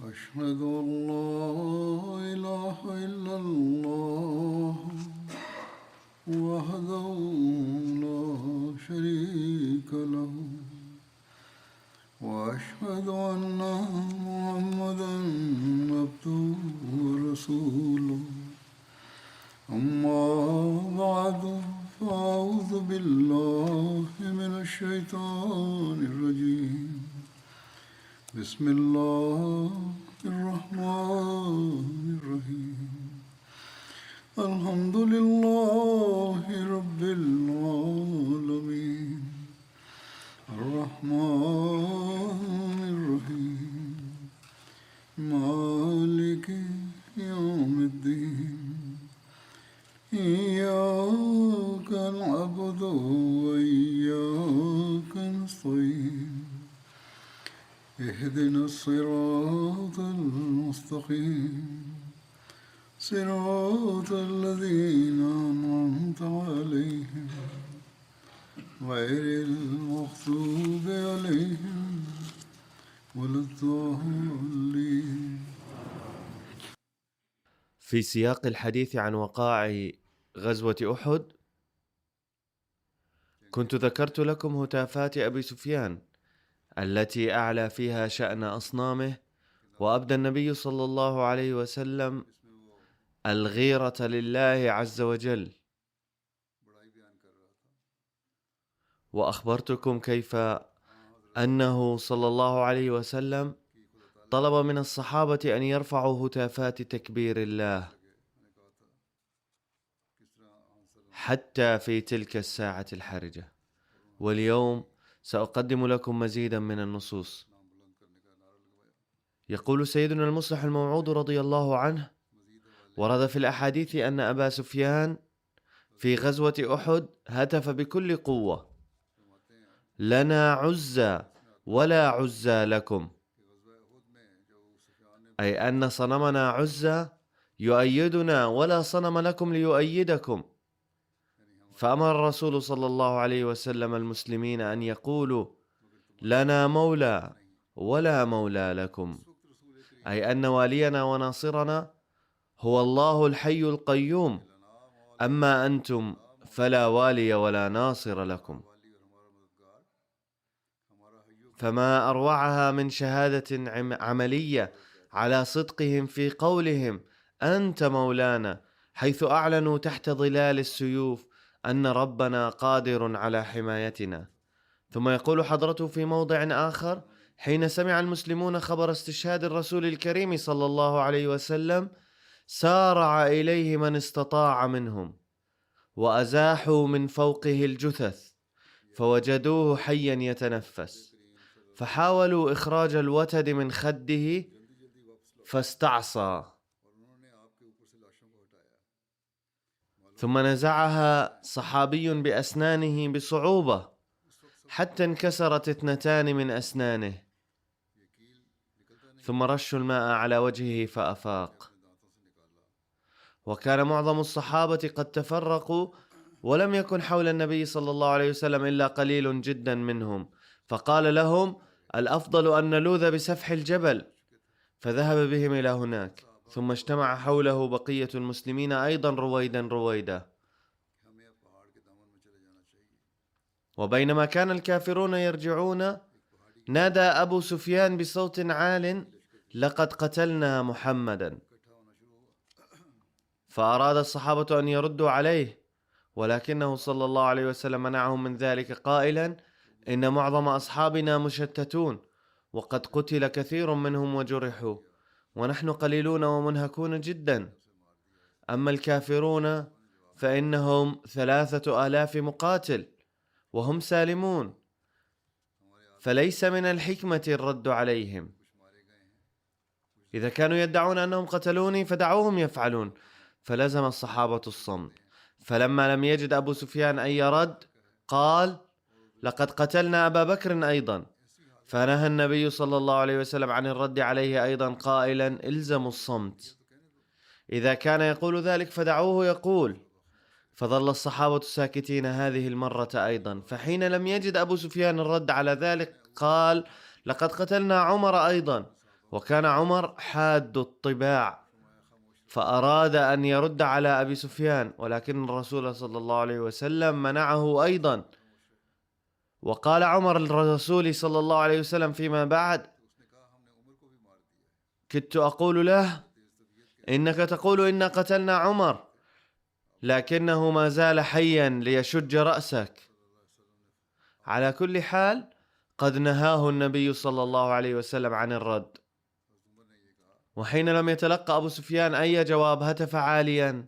أشهد أن لا إله إلا الله وحده لا شريك له وأشهد أن محمدا عبده ورسوله أما بعد فأعوذ بالله من الشيطان الرجيم بسم الله الرحمن الرحيم الحمد لله رب العالمين الرحمن الرحيم مالك يوم الدين إياك نعبد وإياك نستعين اهدنا الصراط المستقيم صراط الذين أنعمت عليهم غير المغضوب عليهم ولا الضالين. في سياق الحديث عن وقائع غزوة أحد كنت ذكرت لكم هتافات أبي سفيان التي أعلى فيها شأن أصنامه، وأبدى النبي صلى الله عليه وسلم الغيرة لله عز وجل، وأخبرتكم كيف أنه صلى الله عليه وسلم طلب من الصحابة أن يرفعوا هتافات تكبير الله حتى في تلك الساعة الحرجة. واليوم سأقدم لكم مزيدا من النصوص. يقول سيدنا المصلح الموعود رضي الله عنه: ورد في الأحاديث أن أبا سفيان في غزوة أحد هتف بكل قوة: لنا عزى ولا عزى لكم، أي أن صنمنا عزى يؤيدنا ولا صنم لكم ليؤيدكم. فأمر الرسول صلى الله عليه وسلم المسلمين أن يقولوا: لنا مولى ولا مولى لكم، أي أن والينا وناصرنا هو الله الحي القيوم، أما أنتم فلا والي ولا ناصر لكم. فما أروعها من شهادة عملية على صدقهم في قولهم أنت مولانا، حيث أعلنوا تحت ظلال السيوف أن ربنا قادر على حمايتنا. ثم يقول حضرته في موضع آخر: حين سمع المسلمون خبر استشهاد الرسول الكريم صلى الله عليه وسلم سارع إليه من استطاع منهم، وأزاحوا من فوقه الجثث فوجدوه حيا يتنفس، فحاولوا إخراج الوتد من خده فاستعصى، ثم نزعها صحابي بأسنانه بصعوبة حتى انكسرت 2 من أسنانه، ثم رشوا الماء على وجهه فأفاق. وكان معظم الصحابة قد تفرقوا، ولم يكن حول النبي صلى الله عليه وسلم إلا قليل جدا منهم، فقال لهم: الأفضل أن نلوذ بسفح الجبل، فذهب بهم إلى هناك، ثم اجتمع حوله بقية المسلمين أيضا رويدا رويدا. وبينما كان الكافرون يرجعون نادى أبو سفيان بصوت عال: لقد قتلنا محمدا. فأراد الصحابة أن يردوا عليه، ولكنه صلى الله عليه وسلم منعهم من ذلك قائلا: إن معظم أصحابنا مشتتون، وقد قتل كثير منهم وجرحوا، ونحن قليلون ومنهكون جدا. أما الكافرون فإنهم 3000 مقاتل وهم سالمون، فليس من الحكمة الرد عليهم. إذا كانوا يدعون أنهم قتلوني فدعوهم يفعلون. فلزم الصحابة الصمت. فلما لم يجد أبو سفيان أي رد قال: لقد قتلنا أبا بكر أيضا. فنهى النبي صلى الله عليه وسلم عن الرد عليه أيضا قائلا: إلزموا الصمت. إذا كان يقول ذلك فدعوه يقول. فظل الصحابة ساكتين هذه المرة أيضا. فحين لم يجد أبو سفيان الرد على ذلك قال: لقد قتلنا عمر أيضا. وكان عمر حاد الطباع فأراد أن يرد على أبي سفيان، ولكن الرسول صلى الله عليه وسلم منعه أيضا. وقال عمر للرسول صلى الله عليه وسلم فيما بعد: كدت أقول له إنك تقول إن قتلنا عمر، لكنه ما زال حيا ليشج رأسك. على كل حال قد نهاه النبي صلى الله عليه وسلم عن الرد. وحين لم يتلقى أبو سفيان أي جواب هتف عاليا: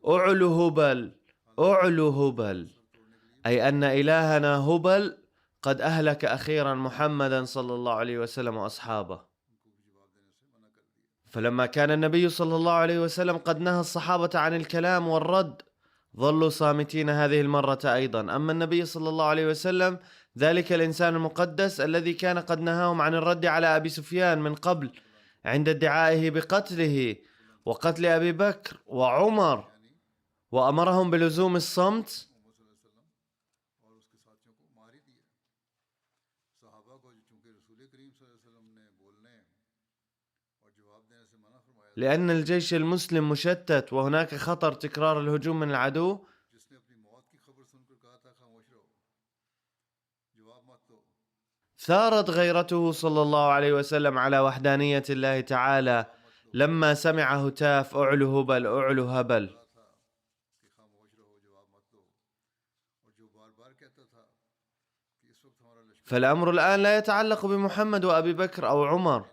أعلو هبل، أعلو هبل، أي أن إلهنا هبل قد أهلك أخيرا محمدا صلى الله عليه وسلم وأصحابه. فلما كان النبي صلى الله عليه وسلم قد نهى الصحابة عن الكلام والرد ظلوا صامتين هذه المرة أيضا. أما النبي صلى الله عليه وسلم ذلك الإنسان المقدس الذي كان قد نهاهم عن الرد على أبي سفيان من قبل عند ادعائه بقتله وقتل أبي بكر وعمر، وأمرهم بلزوم الصمت، لأن الجيش المسلم مشتت وهناك خطر تكرار الهجوم من العدو. ثارت غيرته صلى الله عليه وسلم على وحدانية الله تعالى لما سمع هتاف: أعلو هبل، أعلو هبل. فالأمر الآن لا يتعلق بمحمد وأبي بكر أو عمر،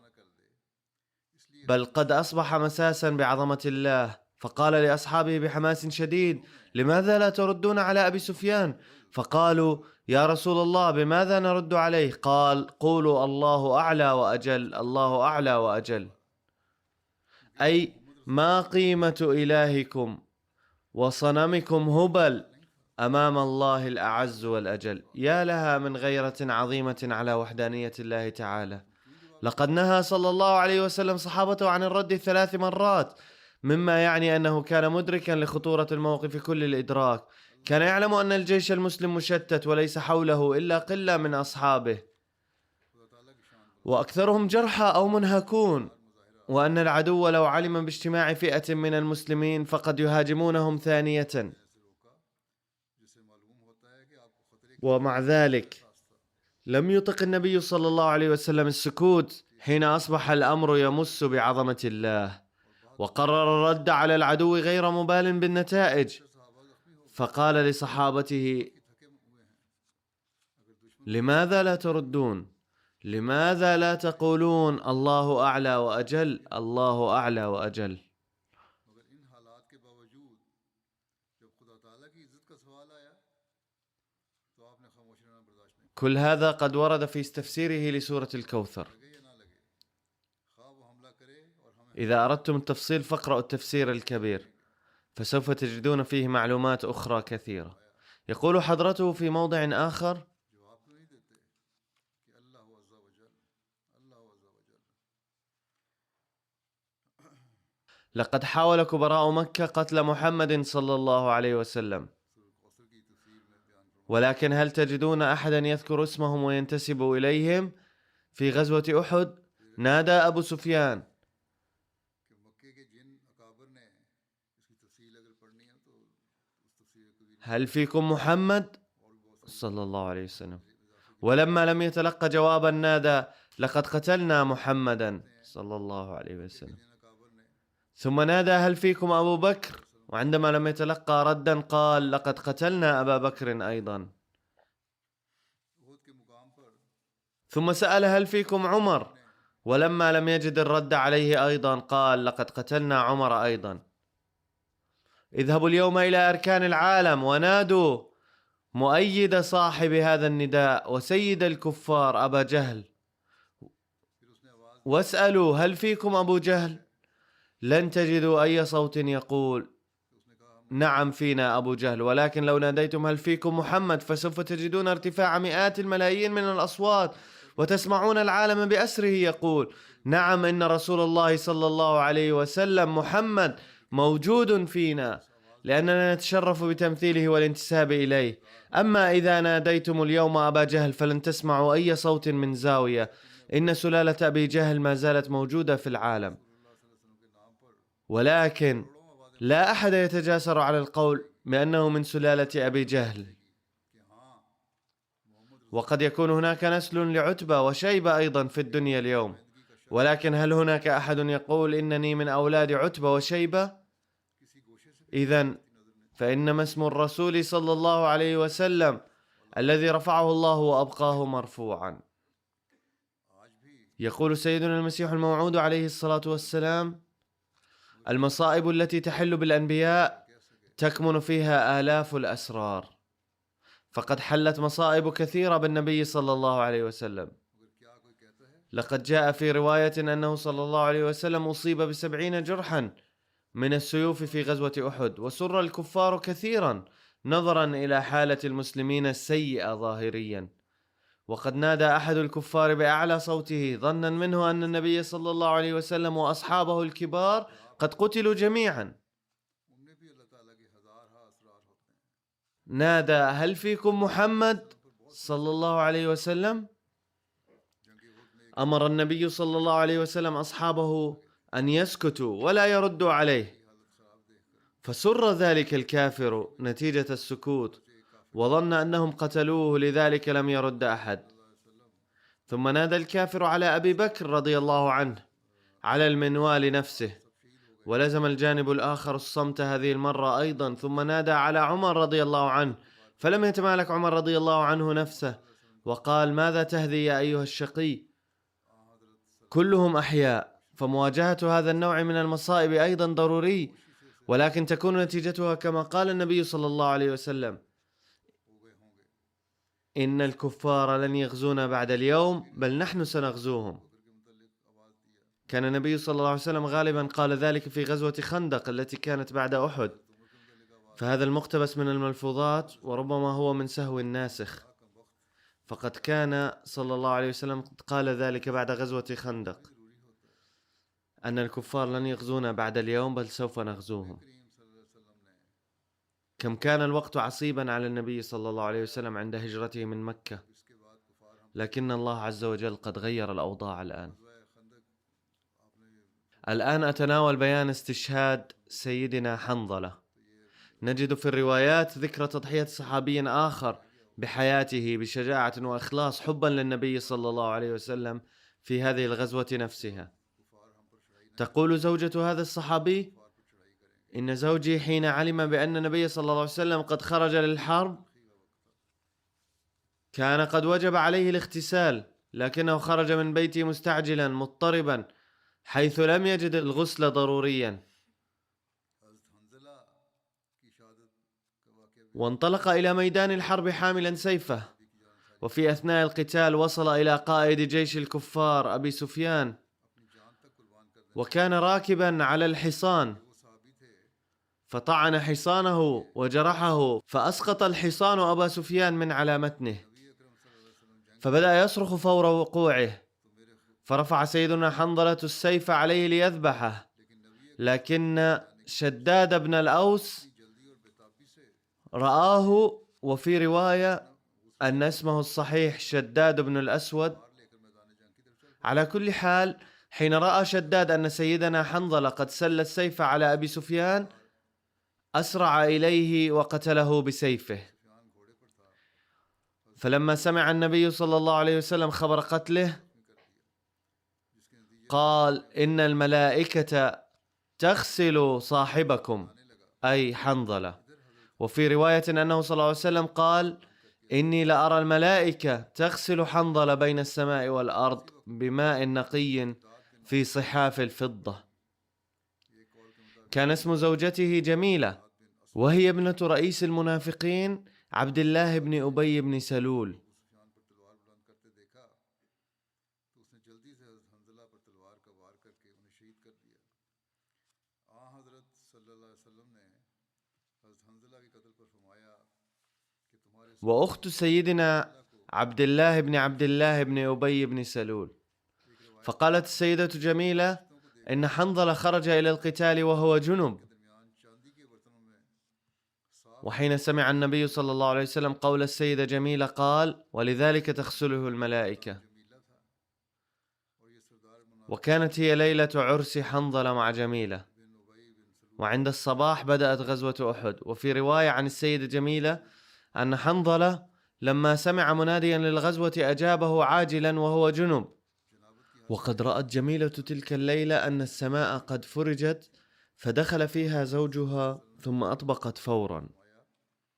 بل قد أصبح مساسا بعظمة الله. فقال لأصحابه بحماس شديد: لماذا لا تردون على أبي سفيان؟ فقالوا: يا رسول الله بماذا نرد عليه؟ قال: قولوا الله أعلى وأجل، الله أعلى وأجل، أي ما قيمة إلهكم وصنمكم هبل أمام الله الأعز والأجل. يا لها من غيرة عظيمة على وحدانية الله تعالى. لقد نهى صلى الله عليه وسلم صحابته عن الرد 3 مرات، مما يعني أنه كان مدركا لخطورة الموقف كل الإدراك. كان يعلم أن الجيش المسلم مشتت وليس حوله إلا قلة من أصحابه، وأكثرهم جرحى أو منهكون، وأن العدو لو علم باجتماع فئة من المسلمين فقد يهاجمونهم ثانية. ومع ذلك لم يطق النبي صلى الله عليه وسلم السكوت حين أصبح الأمر يمس بعظمة الله، وقرر الرد على العدو غير مبال بالنتائج. فقال لصحابته: لماذا لا تردون؟ لماذا لا تقولون الله أعلى وأجل، الله أعلى وأجل؟ كل هذا قد ورد في تفسيره لسورة الكوثر. إذا أردتم التفصيل فاقرأوا التفسير الكبير، فسوف تجدون فيه معلومات أخرى كثيرة. يقول حضرته في موضع آخر: لقد حاول كبراء مكة قتل محمد صلى الله عليه وسلم، ولكن هل تجدون أحدا يذكر اسمهم وينتسب إليهم؟ في غزوة أحد نادى أبو سفيان: هل فيكم محمد صلى الله عليه وسلم؟ ولما لم يتلقى جوابا نادى: لقد قتلنا محمدا صلى الله عليه وسلم. ثم نادى: هل فيكم أبو بكر؟ وعندما لم يتلقى ردا قال: لقد قتلنا أبا بكر أيضا. ثم سأل: هل فيكم عمر؟ ولما لم يجد الرد عليه أيضا قال: لقد قتلنا عمر أيضا. اذهبوا اليوم إلى أركان العالم ونادوا مؤيد صاحب هذا النداء وسيد الكفار أبا جهل، واسألوا: هل فيكم أبو جهل؟ لن تجدوا أي صوت يقول نعم فينا أبو جهل، ولكن لو ناديتم هل فيكم محمد فسوف تجدون ارتفاع مئات الملايين من الأصوات، وتسمعون العالم بأسره يقول: نعم إن رسول الله صلى الله عليه وسلم محمد موجود فينا، لأننا نتشرف بتمثيله والانتساب إليه. أما إذا ناديتم اليوم أبا جهل فلن تسمعوا أي صوت من زاوية، إن سلالة أبي جهل ما زالت موجودة في العالم، ولكن لا أحد يتجاسر على القول بأنه من سلالة أبي جهل. وقد يكون هناك نسل لعتبة وشيبة أيضا في الدنيا اليوم، ولكن هل هناك أحد يقول إنني من أولاد عتبة وشيبة؟ إذن فإنما اسم الرسول صلى الله عليه وسلم الذي رفعه الله وأبقاه مرفوعا. يقول سيدنا المسيح الموعود عليه الصلاة والسلام: المصائب التي تحل بالأنبياء تكمن فيها آلاف الأسرار. فقد حلت مصائب كثيرة بالنبي صلى الله عليه وسلم. لقد جاء في رواية أنه صلى الله عليه وسلم أصيب ب70 جرحا من السيوف في غزوة أحد، وسر الكفار كثيرا نظرا إلى حالة المسلمين السيئة ظاهريا. وقد نادى أحد الكفار بأعلى صوته ظنا منه أن النبي صلى الله عليه وسلم وأصحابه الكبار قد قتلوا جميعا. نادى: هل فيكم محمد صلى الله عليه وسلم؟ أمر النبي صلى الله عليه وسلم أصحابه أن يسكتوا ولا يردوا عليه، فسر ذلك الكافر نتيجة السكوت وظن أنهم قتلوه، لذلك لم يرد أحد. ثم نادى الكافر على أبي بكر رضي الله عنه على المنوال نفسه، ولزم الجانب الآخر الصمت هذه المرة أيضا. ثم نادى على عمر رضي الله عنه، فلم يتمالك عمر رضي الله عنه نفسه وقال: ماذا تهذي يا أيها الشقي؟ كلهم أحياء. فمواجهة هذا النوع من المصائب أيضا ضروري، ولكن تكون نتيجتها كما قال النبي صلى الله عليه وسلم: إن الكفار لن يغزونا بعد اليوم بل نحن سنغزوهم. كان النبي صلى الله عليه وسلم غالبا قال ذلك في غزوة خندق التي كانت بعد أحد، فهذا المقتبس من الملفوظات وربما هو من سهو الناسخ، فقد كان صلى الله عليه وسلم قال ذلك بعد غزوة خندق، أن الكفار لن يغزونا بعد اليوم بل سوف نغزوهم. كم كان الوقت عصيبا على النبي صلى الله عليه وسلم عند هجرته من مكة، لكن الله عز وجل قد غير الأوضاع الآن أتناول بيان استشهاد سيدنا حنظلة. نجد في الروايات ذكر تضحية صحابي آخر بحياته بشجاعة وإخلاص حبا للنبي صلى الله عليه وسلم في هذه الغزوة نفسها. تقول زوجة هذا الصحابي: إن زوجي حين علم بأن النبي صلى الله عليه وسلم قد خرج للحرب كان قد وجب عليه الاغتسال، لكنه خرج من بيته مستعجلا مضطربا حيث لم يجد الغسل ضروريا، وانطلق إلى ميدان الحرب حاملا سيفه. وفي أثناء القتال وصل إلى قائد جيش الكفار أبي سفيان، وكان راكبا على الحصان، فطعن حصانه وجرحه، فأسقط الحصان أبا سفيان من على متنه، فبدأ يصرخ فور وقوعه، فرفع سيدنا حنظلة السيف عليه ليذبحه، لكن شداد بن الأوس رآه، وفي رواية أن اسمه الصحيح شداد بن الأسود. على كل حال، حين رأى شداد أن سيدنا حنظلة قد سل السيف على أبي سفيان أسرع إليه وقتله بسيفه. فلما سمع النبي صلى الله عليه وسلم خبر قتله قال: إن الملائكة تغسل صاحبكم أي حنظلة. وفي رواية أنه صلى الله عليه وسلم قال: إني لأرى الملائكة تغسل حنظلة بين السماء والأرض بماء نقي في صحاف الفضة. كان اسم زوجته جميلة، وهي ابنة رئيس المنافقين عبد الله بن أبي بن سلول. وأخت سيدنا عبد الله بن أبي بن سلول. فقالت السيدة جميلة: إن حنظلة خرج إلى القتال وهو جنب. وحين سمع النبي صلى الله عليه وسلم قول السيدة جميلة قال: ولذلك تغسله الملائكة. وكانت هي ليلة عرس حنظلة مع جميلة، وعند الصباح بدأت غزوة أحد. وفي رواية عن السيدة جميلة أن حنظلة لما سمع مناديا للغزوة أجابه عاجلا وهو جنب، وقد رأت جميلة تلك الليلة أن السماء قد فرجت فدخل فيها زوجها ثم أطبقت فورا.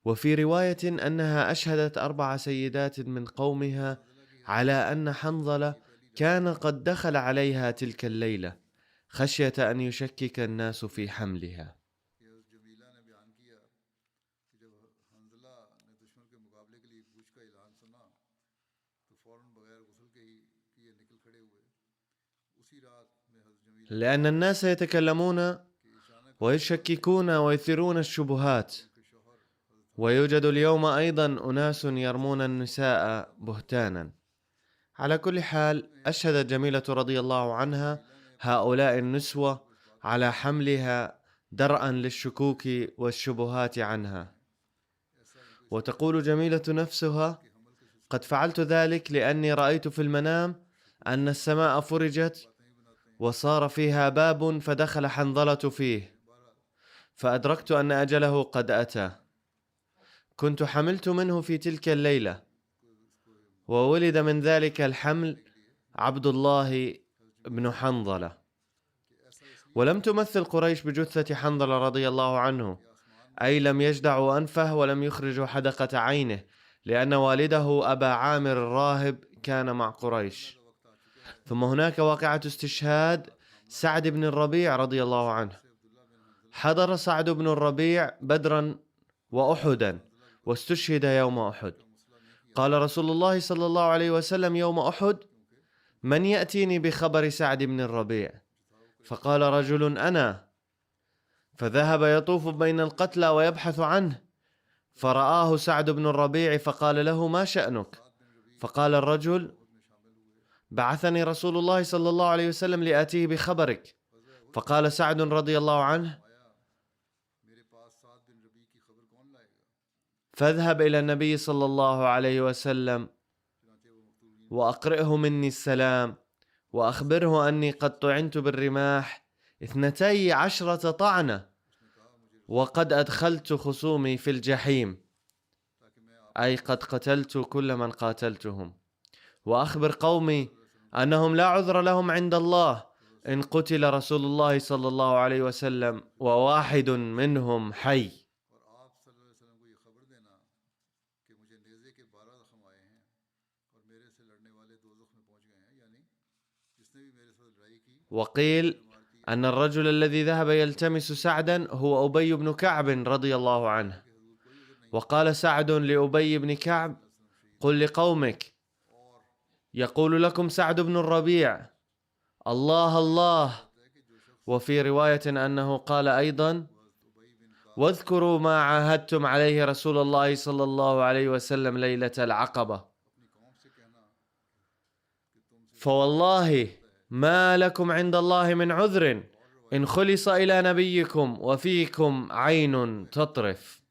وفي رواية أنها أشهدت 4 سيدات من قومها على أن حنظلة كان قد دخل عليها تلك الليلة خشية أن يشكك الناس في حملها. لأن الناس يتكلمون ويشككون ويثيرون الشبهات، ويوجد اليوم أيضا أناس يرمون النساء بهتانا. على كل حال، أشهدت جميلة رضي الله عنها هؤلاء النسوة على حملها درءا للشكوك والشبهات عنها. وتقول جميلة نفسها: قد فعلت ذلك لأني رأيت في المنام أن السماء فرجت وصار فيها باب فدخل حنظلة فيه، فأدركت أن أجله قد أتى. كنت حملت منه في تلك الليلة، وولد من ذلك الحمل عبد الله بن حنظلة. ولم تمثل قريش بجثة حنظلة رضي الله عنه، أي لم يجدعوا أنفه ولم يخرجوا حدقة عينه، لأن والده أبا عامر الراهب كان مع قريش. ثم هناك واقعة استشهاد سعد بن الربيع رضي الله عنه. حضر سعد بن الربيع بدرا وأحدا واستشهد يوم أحد. قال رسول الله صلى الله عليه وسلم يوم أحد: من يأتيني بخبر سعد بن الربيع؟ فقال رجل: أنا. فذهب يطوف بين القتلى ويبحث عنه، فرآه سعد بن الربيع فقال له: ما شأنك؟ فقال الرجل: بعثني رسول الله صلى الله عليه وسلم لآتيه بخبرك. فقال سعد رضي الله عنه: فاذهب إلى النبي صلى الله عليه وسلم وأقرئه مني السلام، وأخبره أني قد طعنت بالرماح 12 طعنة، وقد أدخلت خصومي في الجحيم، أي قد قتلت كل من قاتلتهم. وأخبر قومي أنهم لا عذر لهم عند الله إن قتل رسول الله صلى الله عليه وسلم وواحد منهم حي. وقيل أن الرجل الذي ذهب يلتمس سعدا هو أبي بن كعب رضي الله عنه. وقال سعد لأبي بن كعب: قل لقومك يقول لكم سعد بن الربيع: الله الله. وفي رواية أنه قال أيضا: واذكروا ما عاهدتم عليه رسول الله صلى الله عليه وسلم ليلة العقبة، فوالله ما لكم عند الله من عذر إن خلص إلى نبيكم وفيكم عين تطرف،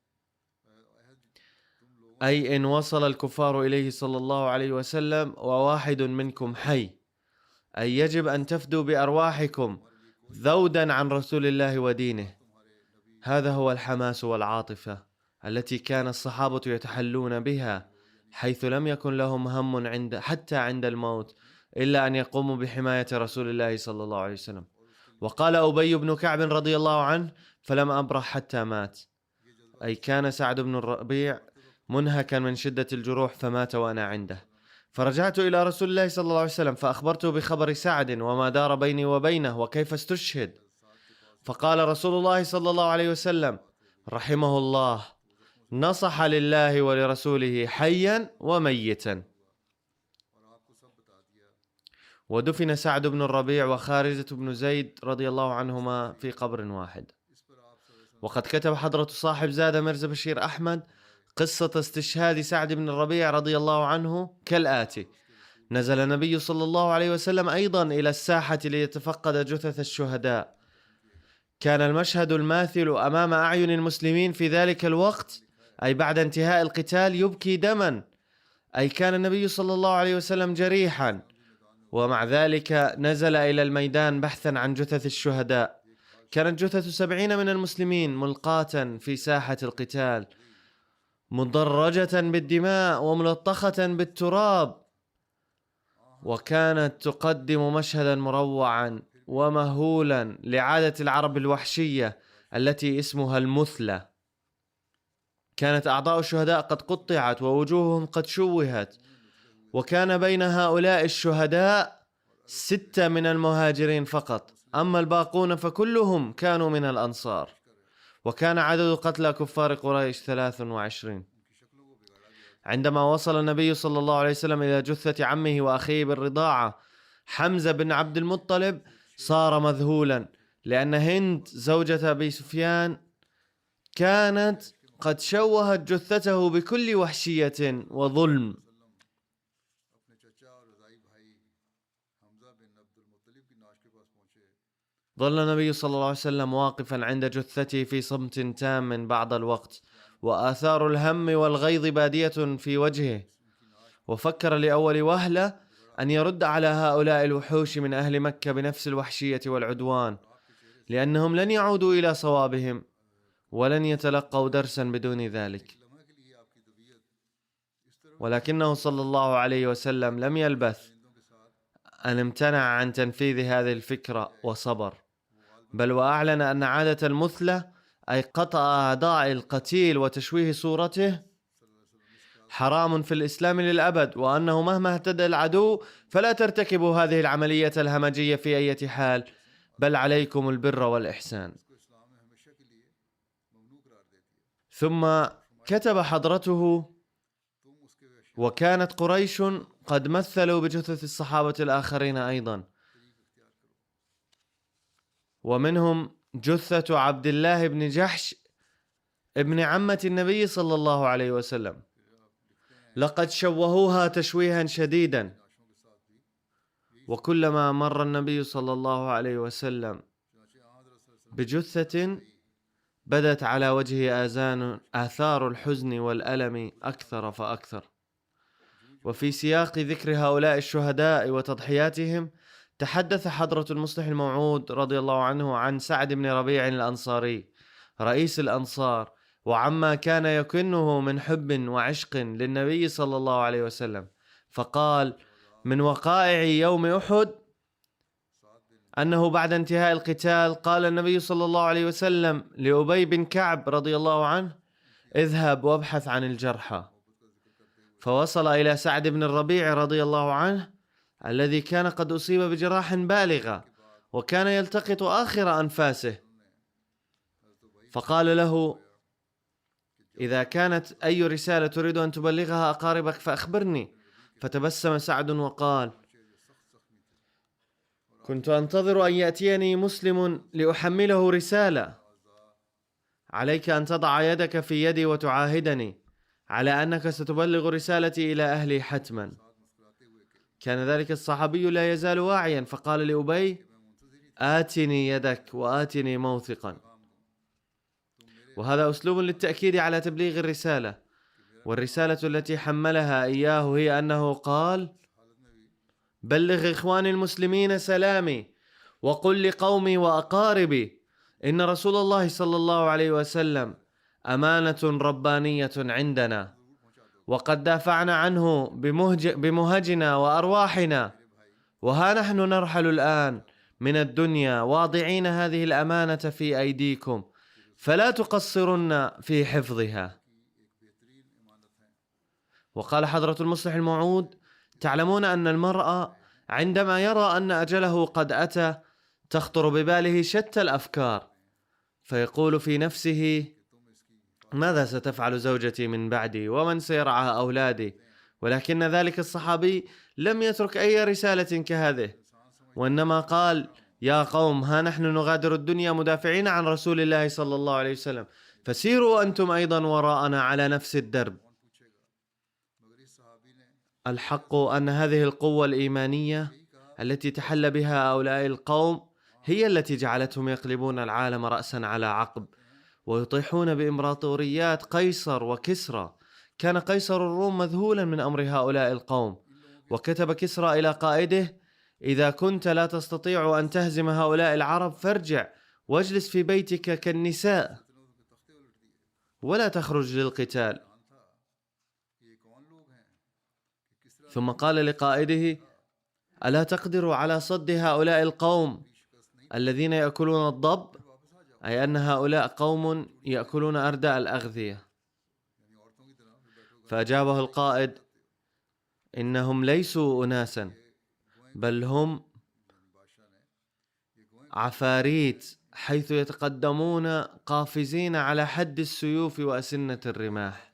أي إن وصل الكفار إليه صلى الله عليه وسلم وواحد منكم حي، أي يجب أن تفدوا بأرواحكم ذودا عن رسول الله ودينه. هذا هو الحماس والعاطفة التي كان الصحابة يتحلون بها، حيث لم يكن لهم هم حتى عند الموت إلا أن يقوموا بحماية رسول الله صلى الله عليه وسلم. وقال أبي بن كعب رضي الله عنه: فلم أبرح حتى مات، أي كان سعد بن الربيع منهكا من شدة الجروح فمات وأنا عنده. فرجعت إلى رسول الله صلى الله عليه وسلم فأخبرته بخبر سعد وما دار بيني وبينه وكيف استشهد. فقال رسول الله صلى الله عليه وسلم: رحمه الله، نصح لله ولرسوله حيا وميتا. ودفن سعد بن الربيع وخارجة بن زيد رضي الله عنهما في قبر واحد. وقد كتب حضرة صاحب زاد مرزا بشير أحمد قصة استشهاد سعد بن الربيع رضي الله عنه كالآتي: نزل النبي صلى الله عليه وسلم أيضا إلى الساحة ليتفقد جثث الشهداء. كان المشهد الماثل أمام أعين المسلمين في ذلك الوقت، أي بعد انتهاء القتال، يبكي دما، أي كان النبي صلى الله عليه وسلم جريحا ومع ذلك نزل إلى الميدان بحثا عن جثث الشهداء. كانت جثث 70 من المسلمين ملقاة في ساحة القتال، مدرجة بالدماء وملطخة بالتراب، وكانت تقدم مشهدا مروعا ومهولا لعادة العرب الوحشية التي اسمها المثلى. كانت أعضاء الشهداء قد قطعت ووجوههم قد شوهت، وكان بين هؤلاء الشهداء 6 من المهاجرين فقط، أما الباقون فكلهم كانوا من الأنصار. وكان عدد قتلى كفار قريش 23. عندما وصل النبي صلى الله عليه وسلم إلى جثة عمه وأخيه بالرضاعة حمزة بن عبد المطلب صار مذهولا، لأن هند زوجة أبي سفيان كانت قد شوهت جثته بكل وحشية وظلم. ظل النبي صلى الله عليه وسلم واقفا عند جثته في صمت تام بعض الوقت، وآثار الهم والغيظ بادية في وجهه، وفكر لأول وهلة أن يرد على هؤلاء الوحوش من أهل مكة بنفس الوحشية والعدوان، لأنهم لن يعودوا إلى صوابهم ولن يتلقوا درسا بدون ذلك. ولكنه صلى الله عليه وسلم لم يلبث أن امتنع عن تنفيذ هذه الفكرة وصبر، بل وأعلن أن عادة المثلى، أي قطع أعضاء القتيل وتشويه صورته، حرام في الإسلام للأبد، وأنه مهما اهتدى العدو فلا ترتكبوا هذه العملية الهمجية في أي حال، بل عليكم البر والإحسان. ثم كتب حضرته: وكانت قريش قد مثلوا بجثث الصحابة الآخرين أيضا، ومنهم جثة عبد الله بن جحش ابن عمة النبي صلى الله عليه وسلم، لقد شوهوها تشويها شديدا، وكلما مر النبي صلى الله عليه وسلم بجثة بدت على وجهه آثار الحزن والألم أكثر فأكثر. وفي سياق ذكر هؤلاء الشهداء وتضحياتهم تحدث حضرة المصلح الموعود رضي الله عنه عن سعد بن ربيع الأنصاري رئيس الأنصار، وعما كان يكنه من حب وعشق للنبي صلى الله عليه وسلم، فقال: من وقائع يوم أحد أنه بعد انتهاء القتال قال النبي صلى الله عليه وسلم لأبي بن كعب رضي الله عنه: اذهب وابحث عن الجرحى. فوصل إلى سعد بن الربيع رضي الله عنه الذي كان قد أصيب بجراح بالغة وكان يلتقط آخر أنفاسه، فقال له: إذا كانت أي رسالة تريد أن تبلغها أقاربك فأخبرني. فتبسم سعد وقال: كنت أنتظر أن يأتيني مسلم لأحمله رسالة، عليك أن تضع يدك في يدي وتعاهدني على أنك ستبلغ رسالتي إلى أهلي حتما. كان ذلك الصحابي لا يزال واعيا، فقال لأبي: آتني يدك وآتني موثقا. وهذا أسلوب للتأكيد على تبليغ الرسالة، والرسالة التي حملها إياه هي أنه قال: بلغ إخواني المسلمين سلامي، وقل لقومي وأقاربي إن رسول الله صلى الله عليه وسلم أمانة ربانية عندنا، وقد دافعنا عنه بمهجنا وأرواحنا، وها نحن نرحل الآن من الدنيا واضعين هذه الأمانة في أيديكم، فلا تقصرن في حفظها. وقال حضرة المصلح الموعود: تعلمون أن المرء عندما يرى أن أجله قد أتى تخطر بباله شتى الأفكار، فيقول في نفسه: ماذا ستفعل زوجتي من بعدي، ومن سيرعى أولادي؟ ولكن ذلك الصحابي لم يترك أي رسالة كهذه، وإنما قال: يا قوم، ها نحن نغادر الدنيا مدافعين عن رسول الله صلى الله عليه وسلم، فسيروا أنتم أيضا وراءنا على نفس الدرب. الحق أن هذه القوة الإيمانية التي تحل بها هؤلاء القوم هي التي جعلتهم يقلبون العالم رأسا على عقب ويطيحون بإمبراطوريات قيصر وكسرى. كان قيصر الروم مذهولا من أمر هؤلاء القوم، وكتب كسرى إلى قائده: إذا كنت لا تستطيع أن تهزم هؤلاء العرب فارجع واجلس في بيتك كالنساء ولا تخرج للقتال. ثم قال لقائده: ألا تقدر على صد هؤلاء القوم الذين يأكلون الضب؟ أي أن هؤلاء قوم يأكلون أرداء الأغذية. فأجابه القائد: إنهم ليسوا أناسا، بل هم عفاريت، حيث يتقدمون قافزين على حد السيوف وأسنة الرماح.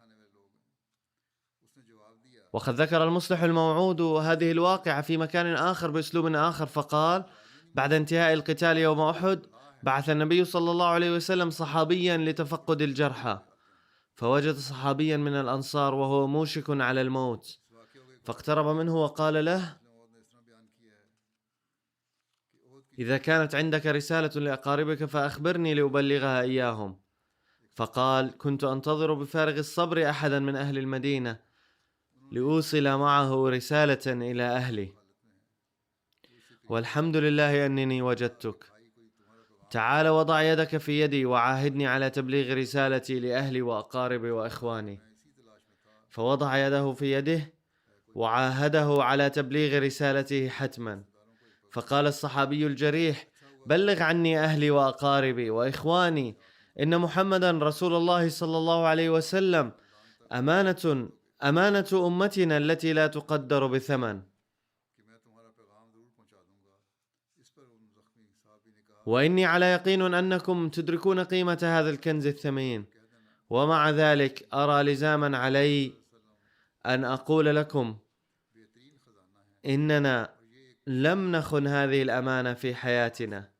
وقد ذكر المصلح الموعود هذه الواقعة في مكان آخر بأسلوب آخر، فقال: بعد انتهاء القتال يوم أحد بعث النبي صلى الله عليه وسلم صحابيا لتفقد الجرحى، فوجد صحابيا من الأنصار وهو موشك على الموت، فاقترب منه وقال له: إذا كانت عندك رسالة لأقاربك فأخبرني لأبلغها إياهم. فقال: كنت أنتظر بفارغ الصبر أحدا من أهل المدينة لأوصل معه رسالة إلى أهلي، والحمد لله أنني وجدتك. تعال وضع يدك في يدي وعاهدني على تبليغ رسالتي لأهلي وأقاربي وإخواني. فوضع يده في يده وعاهده على تبليغ رسالته حتما. فقال الصحابي الجريح: بلغ عني أهلي وأقاربي وإخواني، إن محمدا رسول الله صلى الله عليه وسلم أمانة أمتنا التي لا تقدر بثمن، وإني على يقين أنكم تدركون قيمة هذا الكنز الثمين، ومع ذلك أرى لزاما علي أن أقول لكم إننا لم نخن هذه الأمانة في حياتنا،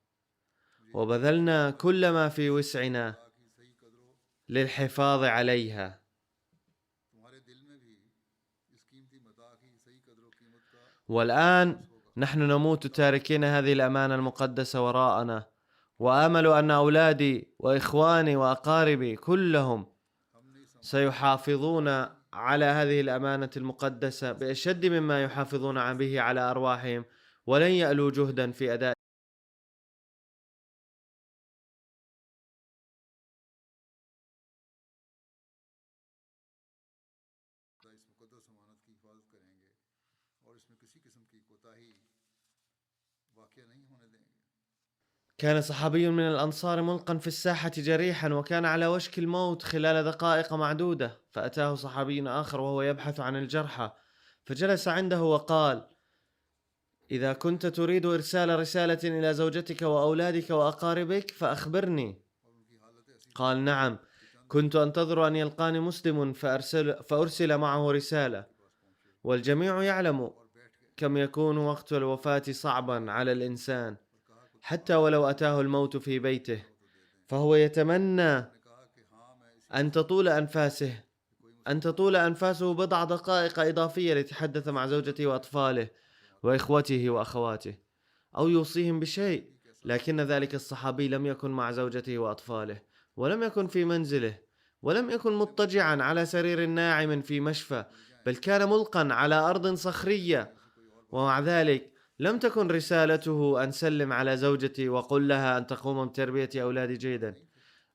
وبذلنا كل ما في وسعنا للحفاظ عليها. والآن نحن نموت تاركين هذه الأمانة المقدسة وراءنا، وآمل أن أولادي وإخواني وأقاربي كلهم سيحافظون على هذه الأمانة المقدسة بأشد مما يحافظون به على أرواحهم، ولن يألوا جهدا في أداء. كان صحابي من الأنصار ملقا في الساحة جريحا، وكان على وشك الموت خلال دقائق معدودة، فأتاه صحابي آخر وهو يبحث عن الجرحى، فجلس عنده وقال: إذا كنت تريد إرسال رسالة إلى زوجتك وأولادك وأقاربك فأخبرني. قال: نعم، كنت أنتظر أن يلقاني مسلم فأرسل معه رسالة. والجميع يعلم كم يكون وقت الوفاة صعبا على الإنسان، حتى ولو أتاه الموت في بيته، فهو يتمنى أن تطول أنفاسه بضع دقائق إضافية ليتحدث مع زوجته وأطفاله وإخوته وأخواته، أو يوصيهم بشيء. لكن ذلك الصحابي لم يكن مع زوجته وأطفاله، ولم يكن في منزله، ولم يكن مضطجعا على سرير ناعم في مشفى، بل كان ملقا على أرض صخرية. ومع ذلك لم تكن رسالته أن سلم على زوجتي وقل لها أن تقوم بتربية أولادي جيدا،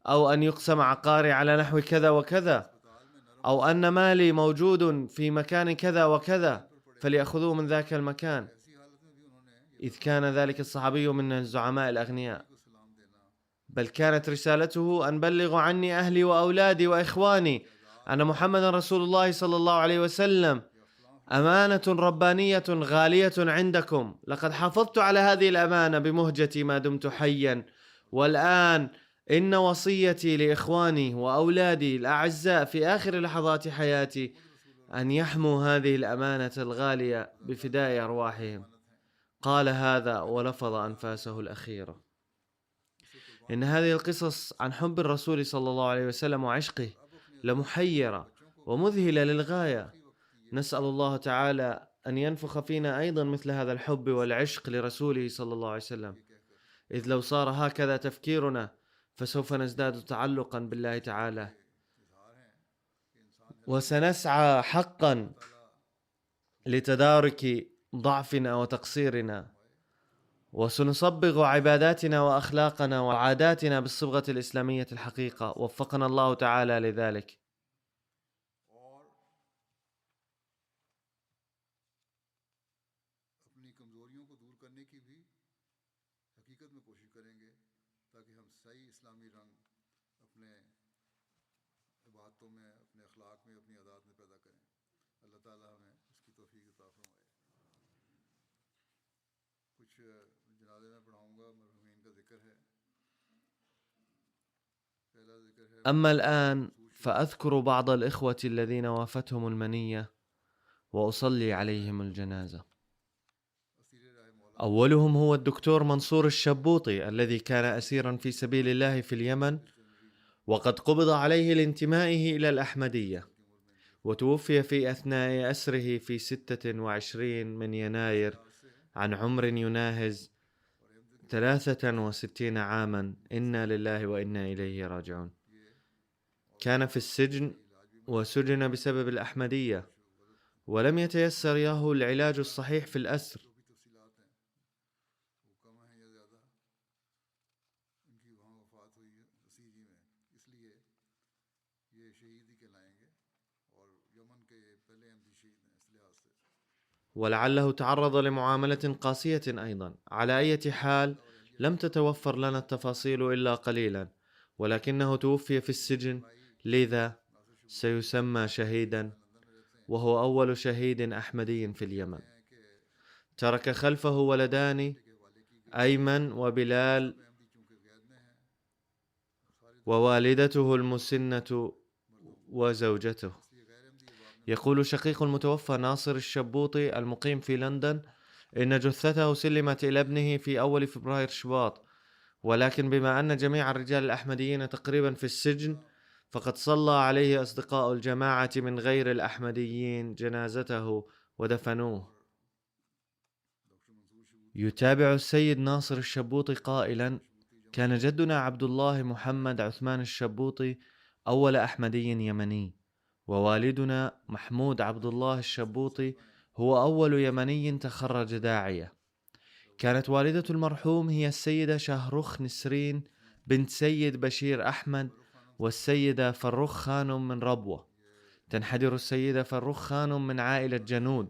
أو أن يقسم عقاري على نحو كذا وكذا، أو أن مالي موجود في مكان كذا وكذا فليأخذوه من ذاك المكان، إذ كان ذلك الصحابي من الزعماء الأغنياء. بل كانت رسالته أن بلغوا عني أهلي وأولادي وإخواني أن محمد رسول الله صلى الله عليه وسلم أمانة ربانية غالية عندكم، لقد حافظت على هذه الأمانة بمهجتي ما دمت حيا، والآن إن وصيتي لإخواني وأولادي الأعزاء في آخر لحظات حياتي أن يحموا هذه الأمانة الغالية بفداء أرواحهم. قال هذا ولفظ أنفاسه الأخيرة. إن هذه القصص عن حب الرسول صلى الله عليه وسلم وعشقه لمحيرة ومذهلة للغاية. نسأل الله تعالى أن ينفخ فينا أيضا مثل هذا الحب والعشق لرسوله صلى الله عليه وسلم، إذ لو صار هكذا تفكيرنا فسوف نزداد تعلقا بالله تعالى، وسنسعى حقا لتدارك ضعفنا وتقصيرنا وسنصبغ عباداتنا وأخلاقنا وعاداتنا بالصبغة الإسلامية الحقيقة. وفقنا الله تعالى لذلك. اور اپنی کمزوریوں کو دور کرنے کی بھی حقیقت میں کوشش کریں گے تاکہ ہم صحیح اسلامی رنگ اپنے عبادتوں میں، اپنے اخلاق میں، اپنی عادات میں پیدا کریں. اللہ تعالیٰ ہمیں اس کی توفیق عطا فرمائے. کچھ جنازے میں پڑھاؤں گا، مرحومین کا ذکر ہے. پہلا ذکر ہے. أما الآن فأذكر بعض الإخوة الذين وافتهم المنية وأصلي عليهم الجنازة. أولهم هو الدكتور منصور الشبوطي الذي كان أسيرا في سبيل الله في اليمن، وقد قبض عليه لانتمائه إلى الأحمدية، وتوفي في أثناء أسره في 26 من يناير عن عمر يناهز 63 عاما. إنا لله وإنا إليه راجعون. كان في السجن وسجن بسبب الأحمدية، ولم يتيسر له العلاج الصحيح في الأسر. ولعله تعرض لمعاملة قاسية أيضا. على أي حال لم تتوفر لنا التفاصيل إلا قليلا، ولكنه توفي في السجن، لذا سيسمى شهيدا، وهو أول شهيد أحمدي في اليمن. ترك خلفه ولدان، أيمن وبلال، ووالدته المسنة وزوجته. يقول شقيق المتوفى ناصر الشبوطي المقيم في لندن إن جثته سلمت إلى ابنه في أول فبراير شباط، ولكن بما أن جميع الرجال الأحمديين تقريبا في السجن، فقد صلى عليه أصدقاء الجماعة من غير الأحمديين جنازته ودفنوه. يتابع السيد ناصر الشبوطي قائلا: كان جدنا عبد الله محمد عثمان الشبوطي أول أحمدي يمني، ووالدنا محمود عبد الله الشبوطي هو أول يمني تخرج داعية. كانت والدة المرحوم هي السيدة شهرخ نسرين بنت سيد بشير أحمد، والسيدة فرخ خانم من ربوة. تنحدر السيدة فرخ خانم من عائلة جنود،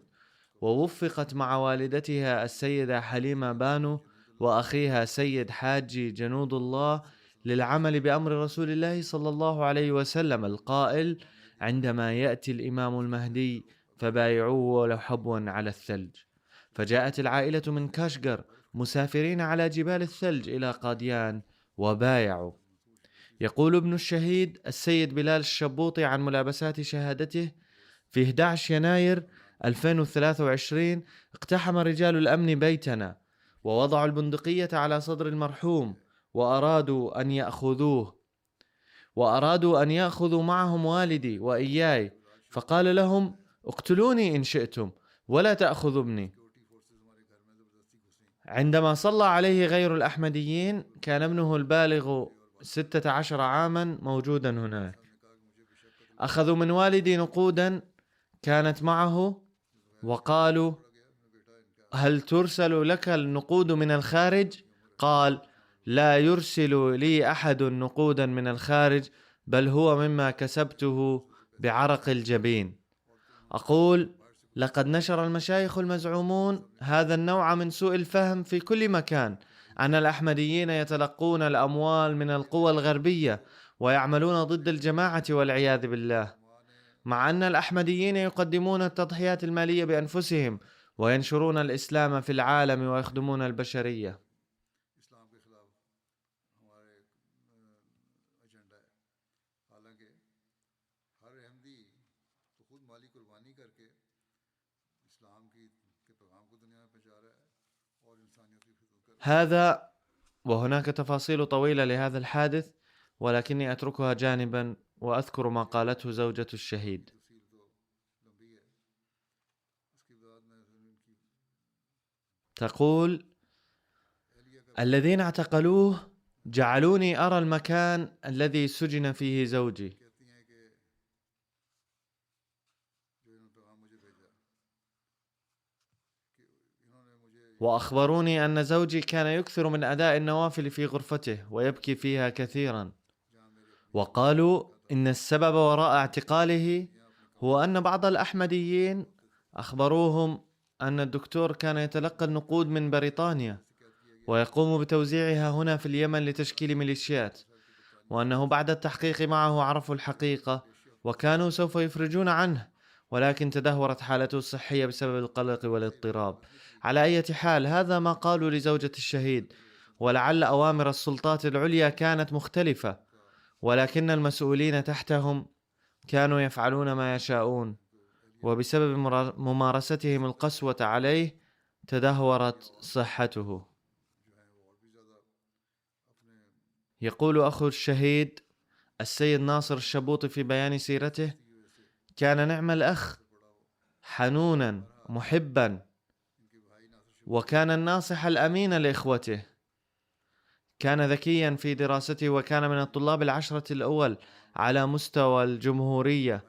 ووفقت مع والدتها السيدة حليمة بانو وأخيها سيد حاجي جنود الله للعمل بأمر رسول الله صلى الله عليه وسلم القائل: عندما يأتي الإمام المهدي فبايعوه ولو حبوا على الثلج. فجاءت العائلة من كاشغر مسافرين على جبال الثلج إلى قاديان وبايعوا. يقول ابن الشهيد السيد بلال الشبوطي عن ملابسات شهادته: في 11 يناير 2023 اقتحم رجال الأمن بيتنا ووضعوا البندقية على صدر المرحوم، وأرادوا أن يأخذوا معهم والدي وإياي، فقال لهم: اقتلوني إن شئتم ولا تأخذوا ابني. عندما صلى عليه غير الأحمديين كان ابنه البالغ 16 عاما موجودا هناك. أخذوا من والدي نقودا كانت معه وقالوا: هل ترسل لك النقود من الخارج؟ قال: لا يرسل لي أحد نقودا من الخارج، بل هو مما كسبته بعرق الجبين. أقول: لقد نشر المشايخ المزعومون هذا النوع من سوء الفهم في كل مكان، أن الأحمديين يتلقون الأموال من القوى الغربية ويعملون ضد الجماعة والعياذ بالله، مع أن الأحمديين يقدمون التضحيات المالية بأنفسهم وينشرون الإسلام في العالم ويخدمون البشرية. هذا وهناك تفاصيل طويلة لهذا الحادث، ولكني أتركها جانبا وأذكر ما قالته زوجة الشهيد. تقول: الذين اعتقلوه جعلوني أرى المكان الذي سجن فيه زوجي، وأخبروني أن زوجي كان يكثر من أداء النوافل في غرفته ويبكي فيها كثيرا، وقالوا إن السبب وراء اعتقاله هو أن بعض الأحمديين أخبروهم أن الدكتور كان يتلقى النقود من بريطانيا ويقوم بتوزيعها هنا في اليمن لتشكيل ميليشيات، وأنه بعد التحقيق معه عرفوا الحقيقة وكانوا سوف يفرجون عنه، ولكن تدهورت حالته الصحية بسبب القلق والاضطراب. على أي حال هذا ما قالوا لزوجة الشهيد، ولعل أوامر السلطات العليا كانت مختلفة، ولكن المسؤولين تحتهم كانوا يفعلون ما يشاءون، وبسبب ممارستهم القسوة عليه تدهورت صحته. يقول أخو الشهيد السيد ناصر الشبوطي في بيان سيرته: كان نعم الأخ، حنونا محبا، وكان الناصح الأمين لإخوته، كان ذكيا في دراسته، وكان من الطلاب العشرة الأول على مستوى الجمهورية،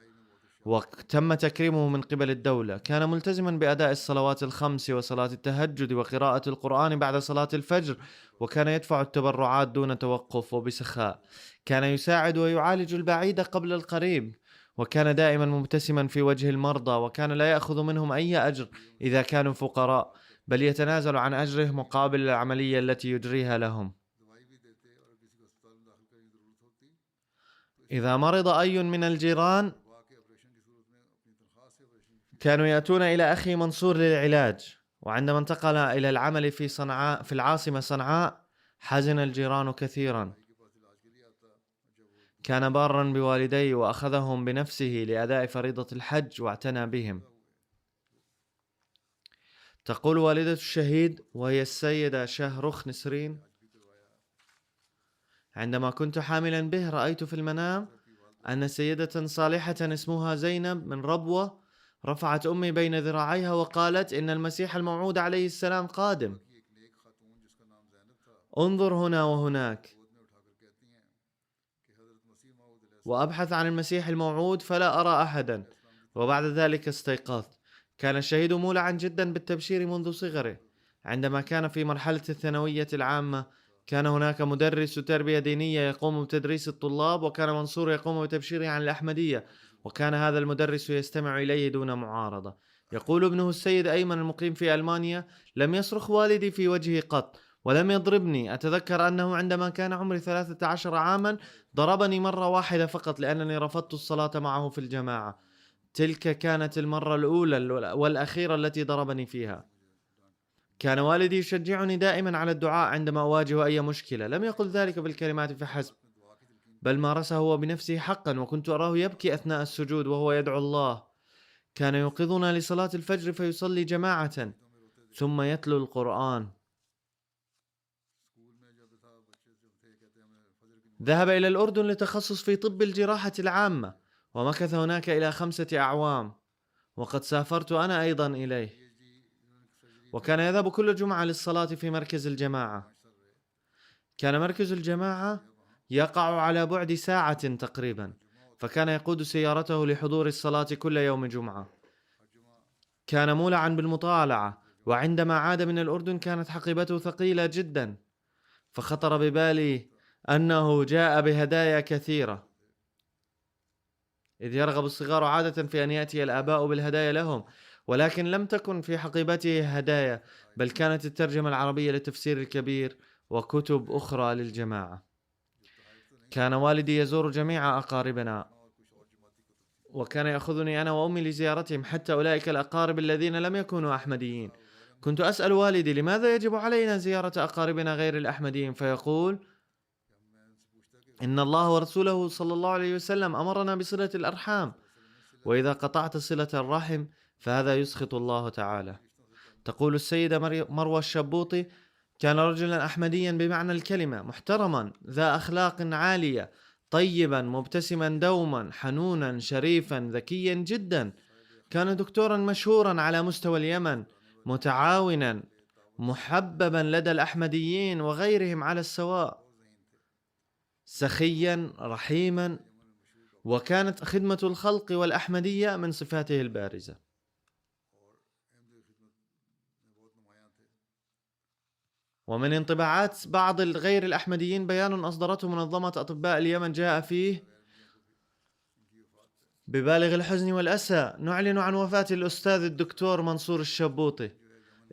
وتم تكريمه من قبل الدولة. كان ملتزما بأداء الصلوات الخمس وصلاة التهجد وقراءة القرآن بعد صلاة الفجر، وكان يدفع التبرعات دون توقف وبسخاء. كان يساعد ويعالج البعيد قبل القريب، وكان دائما مبتسما في وجه المرضى، وكان لا يأخذ منهم أي أجر إذا كانوا فقراء، بل يتنازل عن أجره مقابل العملية التي يجريها لهم. إذا مرض أي من الجيران كانوا يأتون إلى أخي منصور للعلاج، وعندما انتقل إلى العمل في العاصمة صنعاء حزن الجيران كثيرا. كان بارا بوالديه وأخذهم بنفسه لأداء فريضة الحج واعتنى بهم. تقول والدة الشهيد وهي السيدة شهرخ نسرين: عندما كنت حاملا به رأيت في المنام أن سيدة صالحة اسمها زينب من ربوة رفعت أمي بين ذراعيها وقالت: إن المسيح الموعود عليه السلام قادم، انظر هنا وهناك. وأبحث عن المسيح الموعود فلا أرى أحدا، وبعد ذلك استيقظت. كان الشهيد مولعا جدا بالتبشير منذ صغره. عندما كان في مرحلة الثانوية العامة كان هناك مدرس تربية دينية يقوم بتدريس الطلاب، وكان منصور يقوم بتبشيره عن الأحمدية، وكان هذا المدرس يستمع إليه دون معارضة. يقول ابنه السيد أيمن المقيم في ألمانيا: لم يصرخ والدي في وجهي قط، ولم يضربني. أتذكر أنه عندما كان عمري 13 عاما ضربني مرة واحدة فقط لأنني رفضت الصلاة معه في الجماعة. تلك كانت المرة الأولى والأخيرة التي ضربني فيها. كان والدي يشجعني دائما على الدعاء عندما أواجه أي مشكلة. لم يقل ذلك بالكلمات فحسب، بل مارسه هو بنفسه حقا، وكنت أراه يبكي أثناء السجود وهو يدعو الله. كان يوقظنا لصلاة الفجر فيصلي جماعة ثم يتلو القرآن. ذهب إلى الأردن لتخصص في طب الجراحة العامة، ومكث هناك إلى 5 أعوام، وقد سافرت أنا أيضا إليه. وكان يذهب كل جمعة للصلاة في مركز الجماعة. كان مركز الجماعة يقع على بعد ساعة تقريبا، فكان يقود سيارته لحضور الصلاة كل يوم جمعة. كان مولعا بالمطالعة، وعندما عاد من الأردن كانت حقيبته ثقيلة جدا، فخطر ببالي أنه جاء بهدايا كثيرة، إذ يرغب الصغار عادة في أن يأتي الآباء بالهدايا لهم، ولكن لم تكن في حقيبته هدايا، بل كانت الترجمة العربية للتفسير الكبير وكتب أخرى للجماعة. كان والدي يزور جميع أقاربنا، وكان يأخذني أنا وأمي لزيارتهم، حتى أولئك الأقارب الذين لم يكونوا أحمديين. كنت أسأل والدي: لماذا يجب علينا زيارة أقاربنا غير الأحمديين؟ فيقول: إن الله ورسوله صلى الله عليه وسلم أمرنا بصلة الأرحام، وإذا قطعت صلة الرحم فهذا يسخط الله تعالى. تقول السيدة مروى الشبوطي: كان رجلا أحمديا بمعنى الكلمة، محترما ذا أخلاق عالية، طيبا مبتسما دوما، حنونا شريفا ذكيا جدا. كان دكتورا مشهورا على مستوى اليمن، متعاونا محببا لدى الأحمديين وغيرهم على السواء، سخيا رحيما، وكانت خدمة الخلق والأحمدية من صفاته البارزة. ومن انطباعات بعض غير الأحمديين بيان أصدرته منظمة أطباء اليمن جاء فيه: ببالغ الحزن والأسى نعلن عن وفاة الأستاذ الدكتور منصور الشبوطي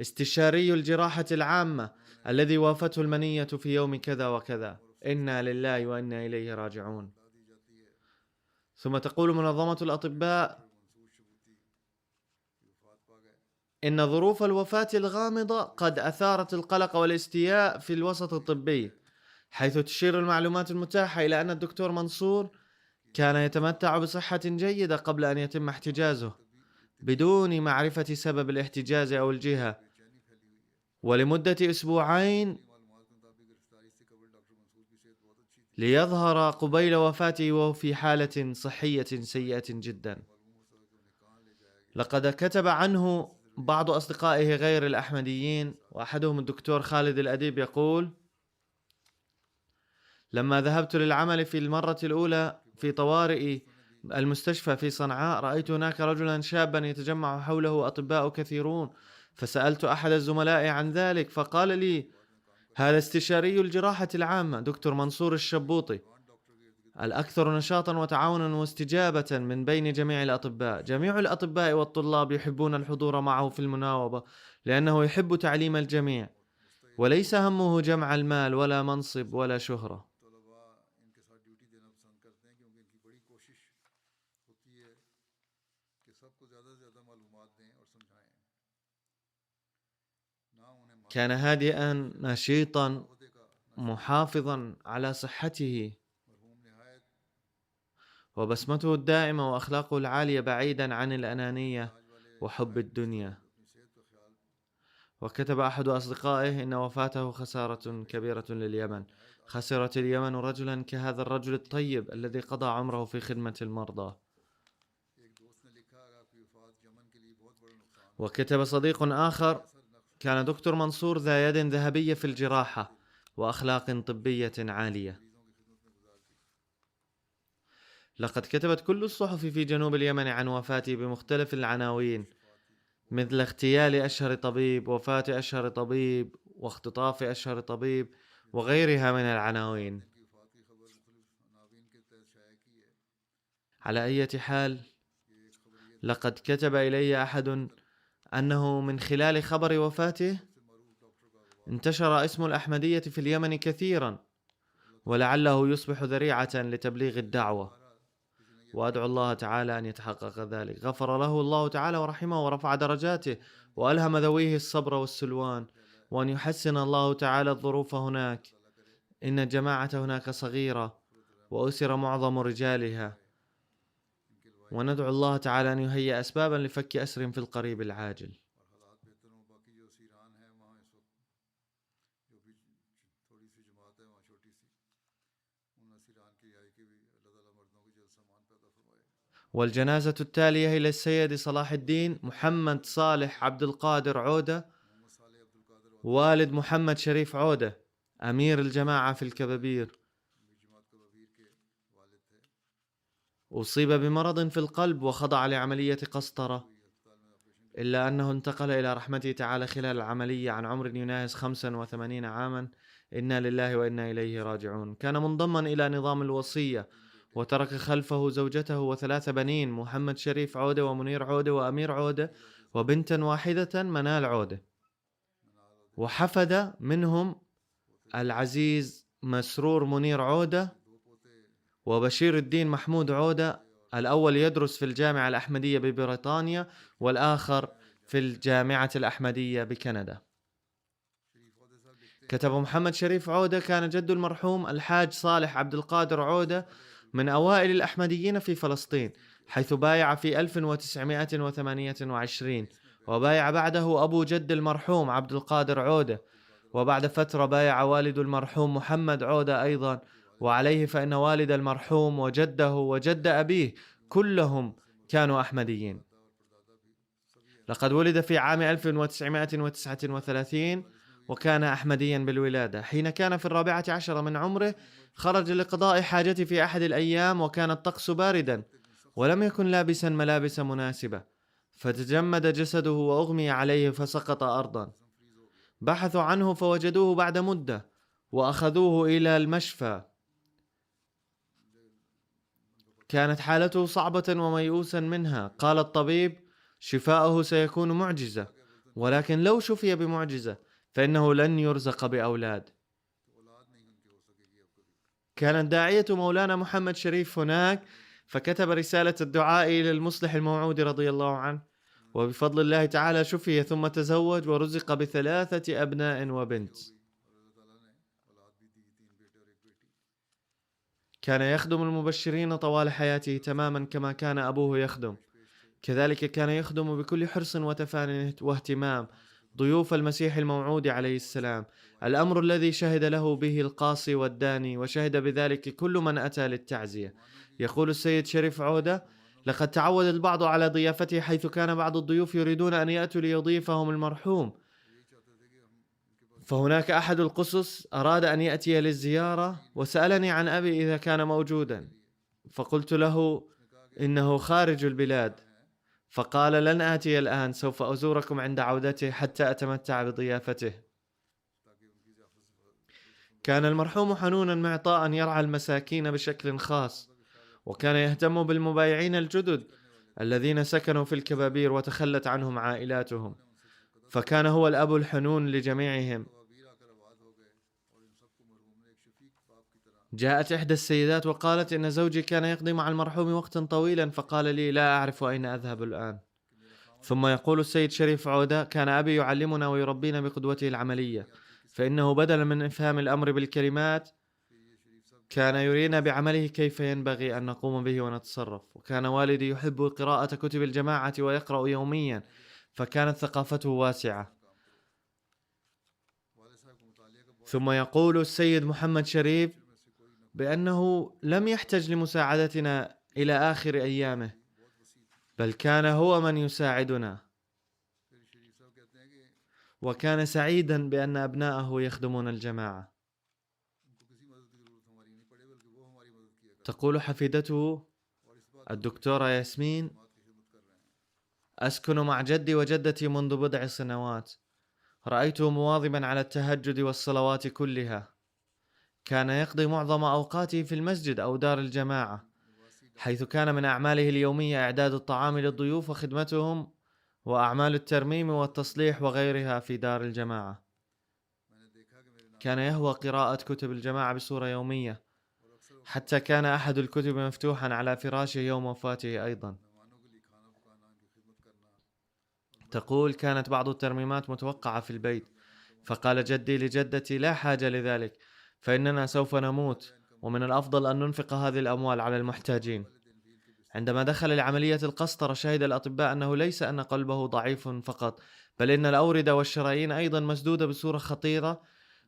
استشاري الجراحة العامة الذي وافته المنية في يوم كذا وكذا، إنا لله وإنا إليه راجعون. ثم تقول منظمة الأطباء إن ظروف الوفاة الغامضة قد أثارت القلق والاستياء في الوسط الطبي، حيث تشير المعلومات المتاحة إلى أن الدكتور منصور كان يتمتع بصحة جيدة قبل أن يتم احتجازه بدون معرفة سبب الاحتجاز أو الجهة، ولمدة أسبوعين ليظهر قبيل وفاته وهو في حالة صحية سيئة جدا. لقد كتب عنه بعض أصدقائه غير الأحمديين، وأحدهم الدكتور خالد الأديب يقول: لما ذهبت للعمل في المرة الأولى في طوارئ المستشفى في صنعاء، رأيت هناك رجلا شابا يتجمع حوله أطباء كثيرون، فسألت أحد الزملاء عن ذلك فقال لي: هذا استشاري الجراحة العامة دكتور منصور الشبوطي، الأكثر نشاطا وتعاونا واستجابة من بين جميع الأطباء. جميع الأطباء والطلاب يحبون الحضور معه في المناوبة لأنه يحب تعليم الجميع، وليس همه جمع المال ولا منصب ولا شهرة. كان هادئا نشيطا محافظا على صحته، وبسمته الدائمة وأخلاقه العالية بعيدا عن الأنانية وحب الدنيا. وكتب أحد أصدقائه إن وفاته خسارة كبيرة لليمن، خسرت اليمن رجلا كهذا الرجل الطيب الذي قضى عمره في خدمة المرضى. وكتب صديق آخر: كان دكتور منصور ذا يد ذهبية في الجراحة وأخلاق طبية عالية. لقد كتبت كل الصحف في جنوب اليمن عن وفاته بمختلف العناوين، مثل اغتيال أشهر طبيب، وفاة أشهر طبيب، واختطاف أشهر طبيب، وغيرها من العناوين. على أي حال، لقد كتب إلي أحد أنه من خلال خبر وفاته انتشر اسم الأحمدية في اليمن كثيرا، ولعله يصبح ذريعة لتبليغ الدعوة، وأدعو الله تعالى أن يتحقق ذلك. غفر له الله تعالى ورحمه ورفع درجاته وألهم ذويه الصبر والسلوان، وأن يحسن الله تعالى الظروف هناك. إن الجماعة هناك صغيرة وأسر معظم رجالها، وندعو الله تعالى أن يهيئ أسبابا لفك أسر في القريب العاجل. والجنازة التالية إلى السيد صلاح الدين محمد صالح عبد القادر عودة، والد محمد شريف عودة أمير الجماعة في الكبابير. أصيب بمرض في القلب وخضع لعملية قسطرة، إلا أنه انتقل إلى رحمته تعالى خلال العملية عن عمر يناهز 85 عاما. إنا لله وإنا إليه راجعون. كان منضما إلى نظام الوصية، وترك خلفه زوجته و3 بنين: محمد شريف عودة ومنير عودة وأمير عودة، وبنتا واحدة منال عودة. وحفد منهم العزيز مسرور منير عودة وبشير الدين محمود عودة، الأول يدرس في الجامعة الأحمدية ببريطانيا، والآخر في الجامعة الأحمدية بكندا. كتب محمد شريف عودة: كان جد المرحوم الحاج صالح عبد القادر عودة من أوائل الأحمديين في فلسطين، حيث بايع في 1928، وبايع بعده أبو جد المرحوم عبد القادر عودة، وبعد فترة بايع والد المرحوم محمد عودة أيضا. وعليه فإن والد المرحوم وجده وجد أبيه كلهم كانوا أحمديين. لقد ولد في عام 1939 وكان أحمديا بالولادة. حين كان في 14 من عمره خرج لقضاء حاجته في أحد الأيام، وكان الطقس باردا ولم يكن لابسا ملابس مناسبة، فتجمد جسده وأغمي عليه فسقط أرضا. بحثوا عنه فوجدوه بعد مدة وأخذوه إلى المشفى. كانت حالته صعبة وميؤوسا منها. قال الطبيب: شفاؤه سيكون معجزة، ولكن لو شفي بمعجزة فإنه لن يرزق بأولاد. كان الداعية مولانا محمد شريف هناك، فكتب رسالة الدعاء إلى المصلح الموعود رضي الله عنه، وبفضل الله تعالى شفي ثم تزوج ورزق ب3 أبناء وبنت. كان يخدم المبشرين طوال حياته تماما كما كان أبوه يخدم. كذلك كان يخدم بكل حرص وتفاني واهتمام ضيوف المسيح الموعود عليه السلام، الأمر الذي شهد له به القاصي والداني، وشهد بذلك كل من أتى للتعزية. يقول السيد شريف عودة: لقد تعود البعض على ضيافته، حيث كان بعض الضيوف يريدون أن يأتوا ليضيفهم المرحوم، فهناك أحد القصص أراد أن يأتي للزيارة وسألني عن أبي إذا كان موجودا، فقلت له إنه خارج البلاد، فقال: لن آتي الآن، سوف أزوركم عند عودته حتى أتمتع بضيافته. كان المرحوم حنونا معطاء يرعى المساكين بشكل خاص، وكان يهتم بالمبايعين الجدد الذين سكنوا في الكبابير وتخلت عنهم عائلاتهم، فكان هو الأب الحنون لجميعهم. جاءت إحدى السيدات وقالت إن زوجي كان يقضي مع المرحوم وقتا طويلا، فقال لي: لا أعرف أين أذهب الآن. ثم يقول السيد شريف عودة: كان أبي يعلمنا ويربينا بقدوته العملية، فإنه بدلا من إفهام الأمر بالكلمات كان يرينا بعمله كيف ينبغي أن نقوم به ونتصرف. وكان والدي يحب قراءة كتب الجماعة ويقرأ يوميا، فكانت ثقافته واسعة. ثم يقول السيد محمد شريف بأنه لم يحتج لمساعدتنا إلى آخر أيامه، بل كان هو من يساعدنا، وكان سعيدا بأن أبناءه يخدمون الجماعة. تقول حفيدته الدكتورة ياسمين: أسكن مع جدي وجدتي منذ بضع سنوات، رأيته مواظبا على التهجد والصلوات كلها. كان يقضي معظم أوقاته في المسجد أو دار الجماعة، حيث كان من أعماله اليومية إعداد الطعام للضيوف وخدمتهم، وأعمال الترميم والتصليح وغيرها في دار الجماعة. كان يهوى قراءة كتب الجماعة بصورة يومية، حتى كان أحد الكتب مفتوحا على فراشه يوم وفاته أيضا. تقول: كانت بعض الترميمات متوقعة في البيت، فقال جدي لجدتي: لا حاجة لذلك، فإننا سوف نموت، ومن الأفضل أن ننفق هذه الأموال على المحتاجين. عندما دخل لعملية القسطرة شهد الأطباء أنه ليس أن قلبه ضعيف فقط، بل إن الأوردة والشرايين أيضا مسدودة بصورة خطيرة،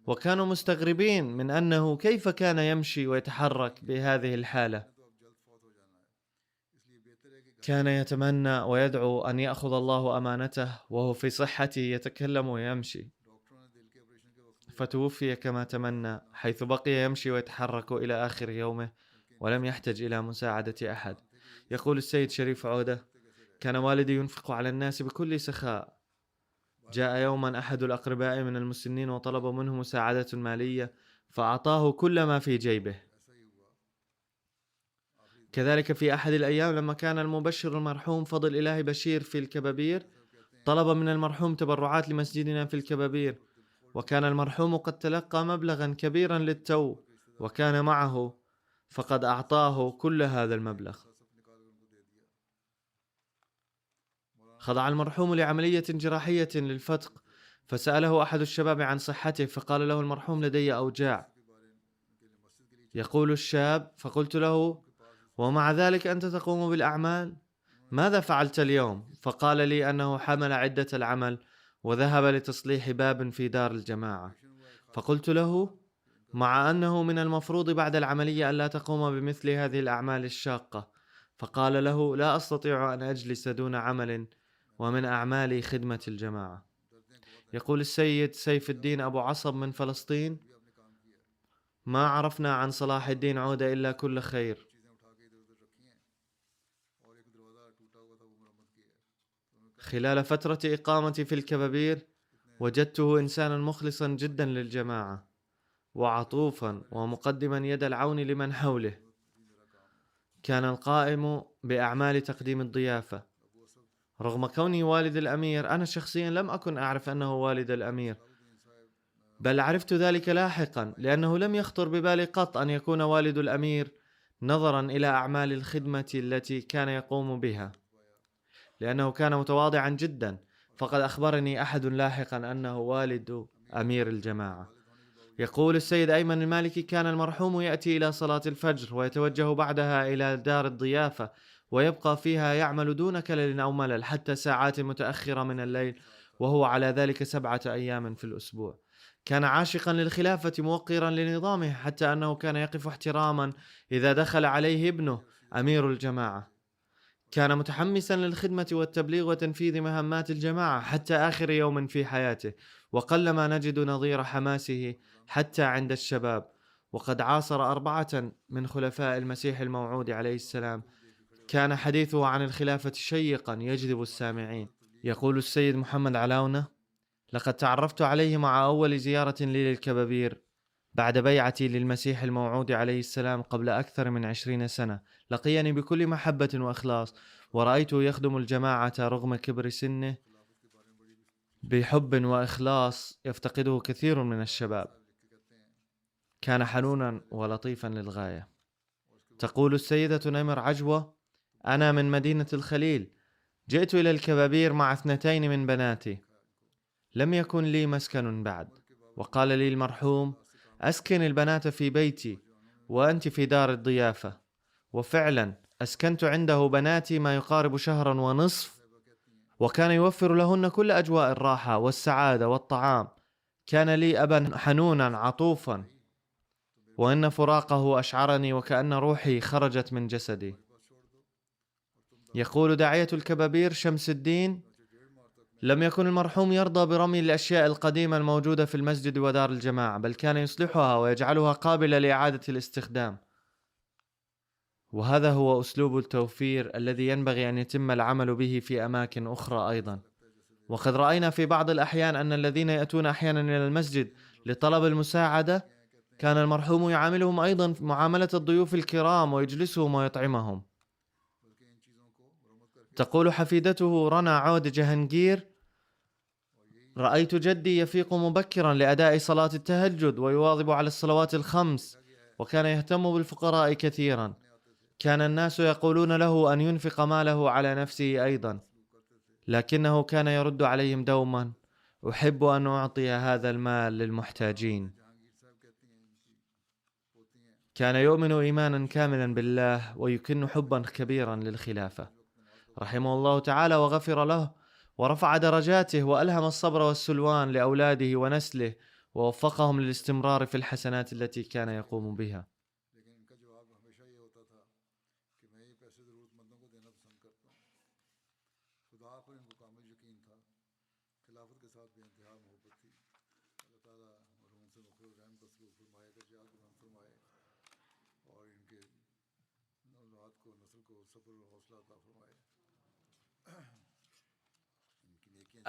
وكانوا مستغربين من أنه كيف كان يمشي ويتحرك بهذه الحالة. كان يتمنى ويدعو أن يأخذ الله أمانته وهو في صحته يتكلم ويمشي، فتوفي كما تمنى، حيث بقي يمشي ويتحرك إلى آخر يومه ولم يحتج إلى مساعدة أحد. يقول السيد شريف عودة: كان والدي ينفق على الناس بكل سخاء. جاء يوما أحد الأقرباء من المسنين وطلب منه مساعدة مالية، فأعطاه كل ما في جيبه. كذلك في أحد الأيام لما كان المبشر المرحوم فضل إلهي بشير في الكبابير، طلب من المرحوم تبرعات لمسجدنا في الكبابير، وكان المرحوم قد تلقى مبلغا كبيرا للتو وكان معه، فقد أعطاه كل هذا المبلغ. خضع المرحوم لعملية جراحية للفتق، فسأله أحد الشباب عن صحته، فقال له المرحوم: لدي أوجاع. يقول الشاب: فقلت له: ومع ذلك أنت تقوم بالأعمال؟ ماذا فعلت اليوم؟ فقال لي أنه حمل عدة العمل وذهب لتصليح باب في دار الجماعة. فقلت له: مع أنه من المفروض بعد العملية ألا تقوم بمثل هذه الأعمال الشاقة. فقال له: لا أستطيع أن أجلس دون عمل، ومن أعمالي خدمة الجماعة. يقول السيد سيف الدين أبو عصب من فلسطين: ما عرفنا عن صلاح الدين عودة إلا كل خير. خلال فترة إقامتي في الكبابير وجدته إنسانا مخلصا جدا للجماعة وعطوفا ومقدما يد العون لمن حوله. كان القائم بأعمال تقديم الضيافة. رغم كوني والد الأمير، أنا شخصيا لم أكن أعرف أنه والد الأمير، بل عرفت ذلك لاحقا، لأنه لم يخطر ببالي قط أن يكون والد الأمير نظرا إلى أعمال الخدمة التي كان يقوم بها، لأنه كان متواضعا جدا. فقد أخبرني أحد لاحقا أنه والد أمير الجماعة. يقول السيد أيمن المالكي: كان المرحوم يأتي إلى صلاة الفجر ويتوجه بعدها إلى دار الضيافة، ويبقى فيها يعمل دون كلل أو ملل حتى ساعات متأخرة من الليل، وهو على ذلك 7 أيام في الأسبوع. كان عاشقا للخلافة موقرا لنظامه، حتى أنه كان يقف احتراما إذا دخل عليه ابنه أمير الجماعة. كان متحمسا للخدمة والتبليغ وتنفيذ مهمات الجماعة حتى آخر يوم في حياته، وقلما نجد نظير حماسه حتى عند الشباب. وقد عاصر 4 من خلفاء المسيح الموعود عليه السلام. كان حديثه عن الخلافة شيقا يجذب السامعين. يقول السيد محمد علاونة: لقد تعرفت عليه مع أول زيارة لي للكبابير بعد بيعتي للمسيح الموعود عليه السلام قبل أكثر من 20 سنة. لقيني بكل محبة وإخلاص، ورأيته يخدم الجماعة رغم كبر سنه بحب وإخلاص يفتقده كثير من الشباب. كان حنونا ولطيفا للغاية. تقول السيدة نمر عجوة: أنا من مدينة الخليل، جئت إلى الكبابير مع 2 من بناتي، لم يكن لي مسكن بعد، وقال لي المرحوم: أسكن البنات في بيتي وأنت في دار الضيافة. وفعلا أسكنت عنده بناتي ما يقارب 1.5 شهر، وكان يوفر لهن كل أجواء الراحة والسعادة والطعام. كان لي أبا حنونا عطوفا، وإن فراقه أشعرني وكأن روحي خرجت من جسدي. يقول داعية الكبابير شمس الدين: لم يكن المرحوم يرضى برمي الأشياء القديمة الموجودة في المسجد ودار الجماعة، بل كان يصلحها ويجعلها قابلة لإعادة الاستخدام. وهذا هو أسلوب التوفير الذي ينبغي أن يتم العمل به في أماكن أخرى أيضا. وقد رأينا في بعض الأحيان أن الذين يأتون أحيانا إلى المسجد لطلب المساعدة كان المرحوم يعاملهم أيضا معاملة الضيوف الكرام ويجلسهم ويطعمهم. تقول حفيدته رنا عود جهنجير: رأيت جدي يفيق مبكرا لأداء صلاة التهجد ويواظب على الصلوات ال5، وكان يهتم بالفقراء كثيرا. كان الناس يقولون له أن ينفق ماله على نفسه أيضا، لكنه كان يرد عليهم دوما: أحب أن أعطي هذا المال للمحتاجين. كان يؤمن إيمانا كاملا بالله ويكن حبا كبيرا للخلافة، رحمه الله تعالى وغفر له، ورفع درجاته وألهم الصبر والسلوان لأولاده ونسله، ووفقهم للاستمرار في الحسنات التي كان يقوم بها.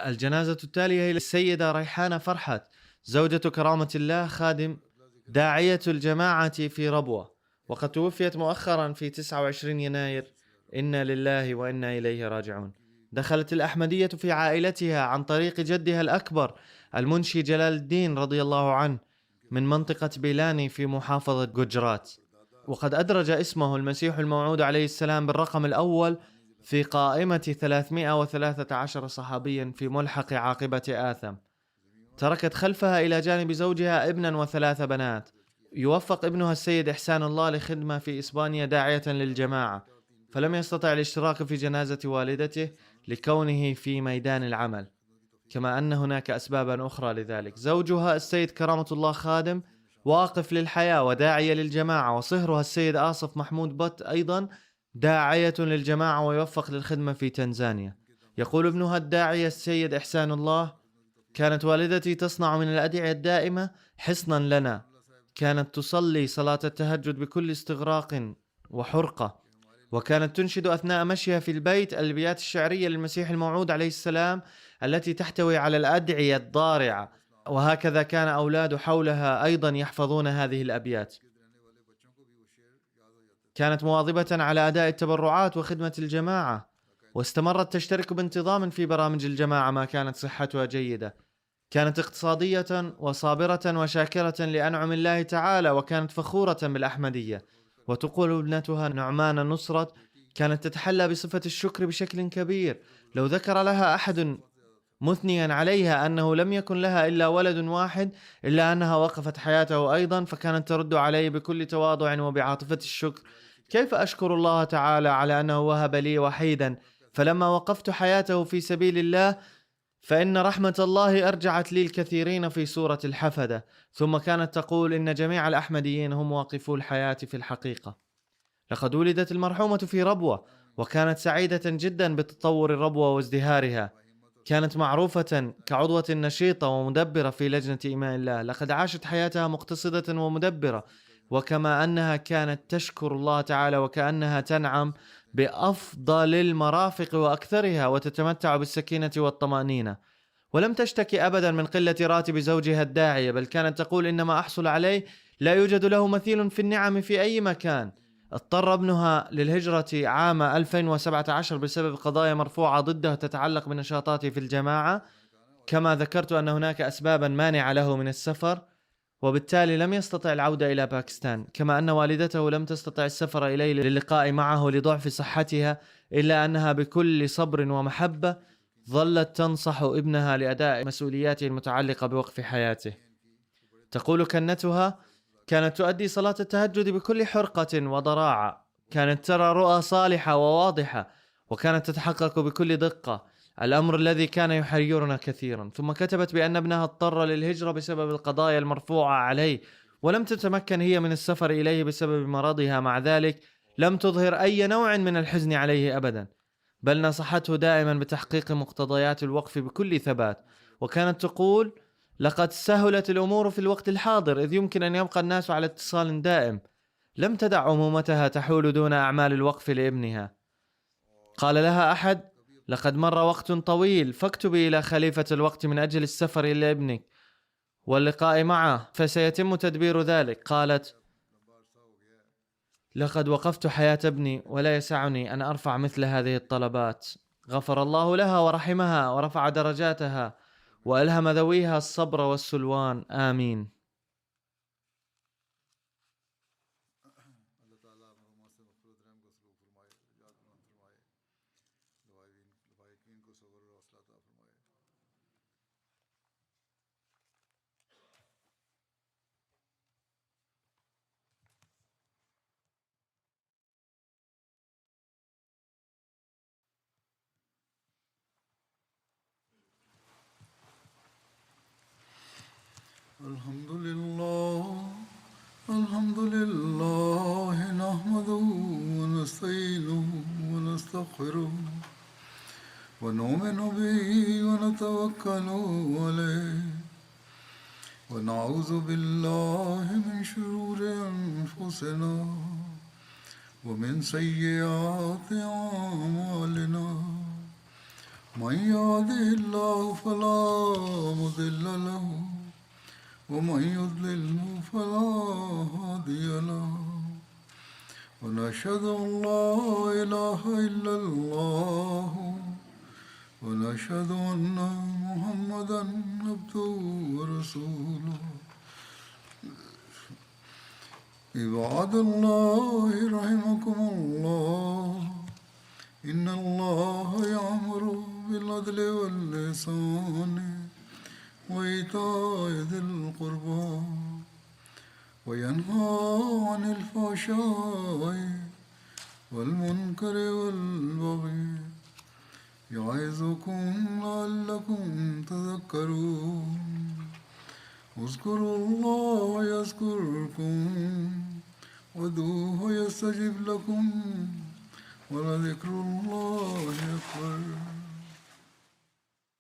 الجنازة التالية هي السيدة ريحانة فرحت، زوجة كرامة الله خادم داعية الجماعة في ربوة، وقد توفيت مؤخرا في 29 يناير. إنا لله وإنا إليه راجعون. دخلت الأحمدية في عائلتها عن طريق جدها الأكبر المنشي جلال الدين رضي الله عنه من منطقة بيلاني في محافظة جوجرات، وقد أدرج اسمه المسيح الموعود عليه السلام بالرقم الأول في قائمة 313 صحابيا في ملحق عاقبة آثم. تركت خلفها إلى جانب زوجها ابنا و3 بنات. يوفق ابنها السيد إحسان الله لخدمة في إسبانيا داعية للجماعة، فلم يستطع الاشتراك في جنازة والدته لكونه في ميدان العمل، كما أن هناك أسبابا أخرى لذلك. زوجها السيد كرامة الله خادم واقف للحياة وداعية للجماعة، وصهرها السيد آصف محمود بط أيضا داعية للجماعة ويوفق للخدمة في تنزانيا. يقول ابنها الداعية السيد إحسان الله: كانت والدتي تصنع من الأدعية الدائمة حصنا لنا، كانت تصلي صلاة التهجد بكل استغراق وحرقة، وكانت تنشد أثناء مشيها في البيت الأبيات الشعرية للمسيح الموعود عليه السلام التي تحتوي على الأدعية الضارعة، وهكذا كان أولاد حولها أيضا يحفظون هذه الأبيات. كانت مواظبة على أداء التبرعات وخدمة الجماعة، واستمرت تشترك بانتظام في برامج الجماعة ما كانت صحتها جيدة. كانت اقتصادية وصابرة وشاكرة لأنعم الله تعالى، وكانت فخورة بالأحمدية. وتقول ابنتها نعمان النصرت: كانت تتحلى بصفة الشكر بشكل كبير. لو ذكر لها أحد مثنيا عليها أنه لم يكن لها إلا ولد واحد إلا أنها وقفت حياته أيضا، فكانت ترد عليه بكل تواضع وبعاطفة الشكر: كيف أشكر الله تعالى على أنه وهب لي وحيدا، فلما وقفت حياته في سبيل الله فإن رحمة الله أرجعت لي الكثيرين في سورة الحفدة. ثم كانت تقول: إن جميع الأحمديين هم واقفو الحياة في الحقيقة. لقد ولدت المرحومة في ربوة، وكانت سعيدة جدا بتطور الربوة وازدهارها. كانت معروفة كعضوة نشيطة ومدبرة في لجنة إيمان الله. لقد عاشت حياتها مقتصدة ومدبرة، وكما أنها كانت تشكر الله تعالى وكأنها تنعم بأفضل المرافق وأكثرها، وتتمتع بالسكينة والطمأنينة. ولم تشتكي أبدا من قلة راتب زوجها الداعية، بل كانت تقول: إنما أحصل عليه لا يوجد له مثيل في النعم في أي مكان. اضطر ابنها للهجرة عام 2017 بسبب قضايا مرفوعة ضده تتعلق بنشاطاته في الجماعة. كما ذكرت أن هناك أسبابا مانعة له من السفر، وبالتالي لم يستطع العودة إلى باكستان. كما أن والدته لم تستطع السفر إليه للقاء معه لضعف صحتها، إلا أنها بكل صبر ومحبة ظلت تنصح ابنها لأداء مسؤولياته المتعلقة بوقف حياته. تقول كنتها: كانت تؤدي صلاة التهجد بكل حرقة وضراعة، كانت ترى رؤى صالحة وواضحة، وكانت تتحقق بكل دقة، الأمر الذي كان يحيرنا كثيرا. ثم كتبت بأن ابنها اضطر للهجرة بسبب القضايا المرفوعة عليه، ولم تتمكن هي من السفر إليه بسبب مرضها. مع ذلك لم تظهر أي نوع من الحزن عليه أبدا، بل نصحته دائما بتحقيق مقتضيات الوقف بكل ثبات. وكانت تقول: لقد سهلت الأمور في الوقت الحاضر، إذ يمكن أن يبقى الناس على اتصال دائم. لم تدع أمومتها تحول دون أعمال الوقف لابنها. قال لها أحد: لقد مر وقت طويل، فاكتبي إلى خليفة الوقت من أجل السفر إلى ابنك واللقاء معه، فسيتم تدبير ذلك. قالت: لقد وقفت حياة ابني، ولا يسعني أن أرفع مثل هذه الطلبات. غفر الله لها ورحمها ورفع درجاتها وألهم ذويها الصبر والسلوان، آمين. الحمد لله الحمد لله نحمده ونستعينه ونستغفره ونؤمن به ونتوكل عليه ونعوذ بالله من شرور أنفسنا ومن سيئات أعمالنا. من يهده الله فلا مضل له ومن يضلل فلا هادي له. ونشهد أن لا إله إلا الله ونشهد أن محمدا عبده ورسوله. عباد الله رحمكم الله، إن الله يأمر بالعدل والإحسان وإيتاء ذي القربى وينهى عن الفحشاء والمنكر والبغي يعظكم لعلكم تذكرون. اذكروا الله يذكركم وادعوه يستجب لكم ولذكر الله أكبر.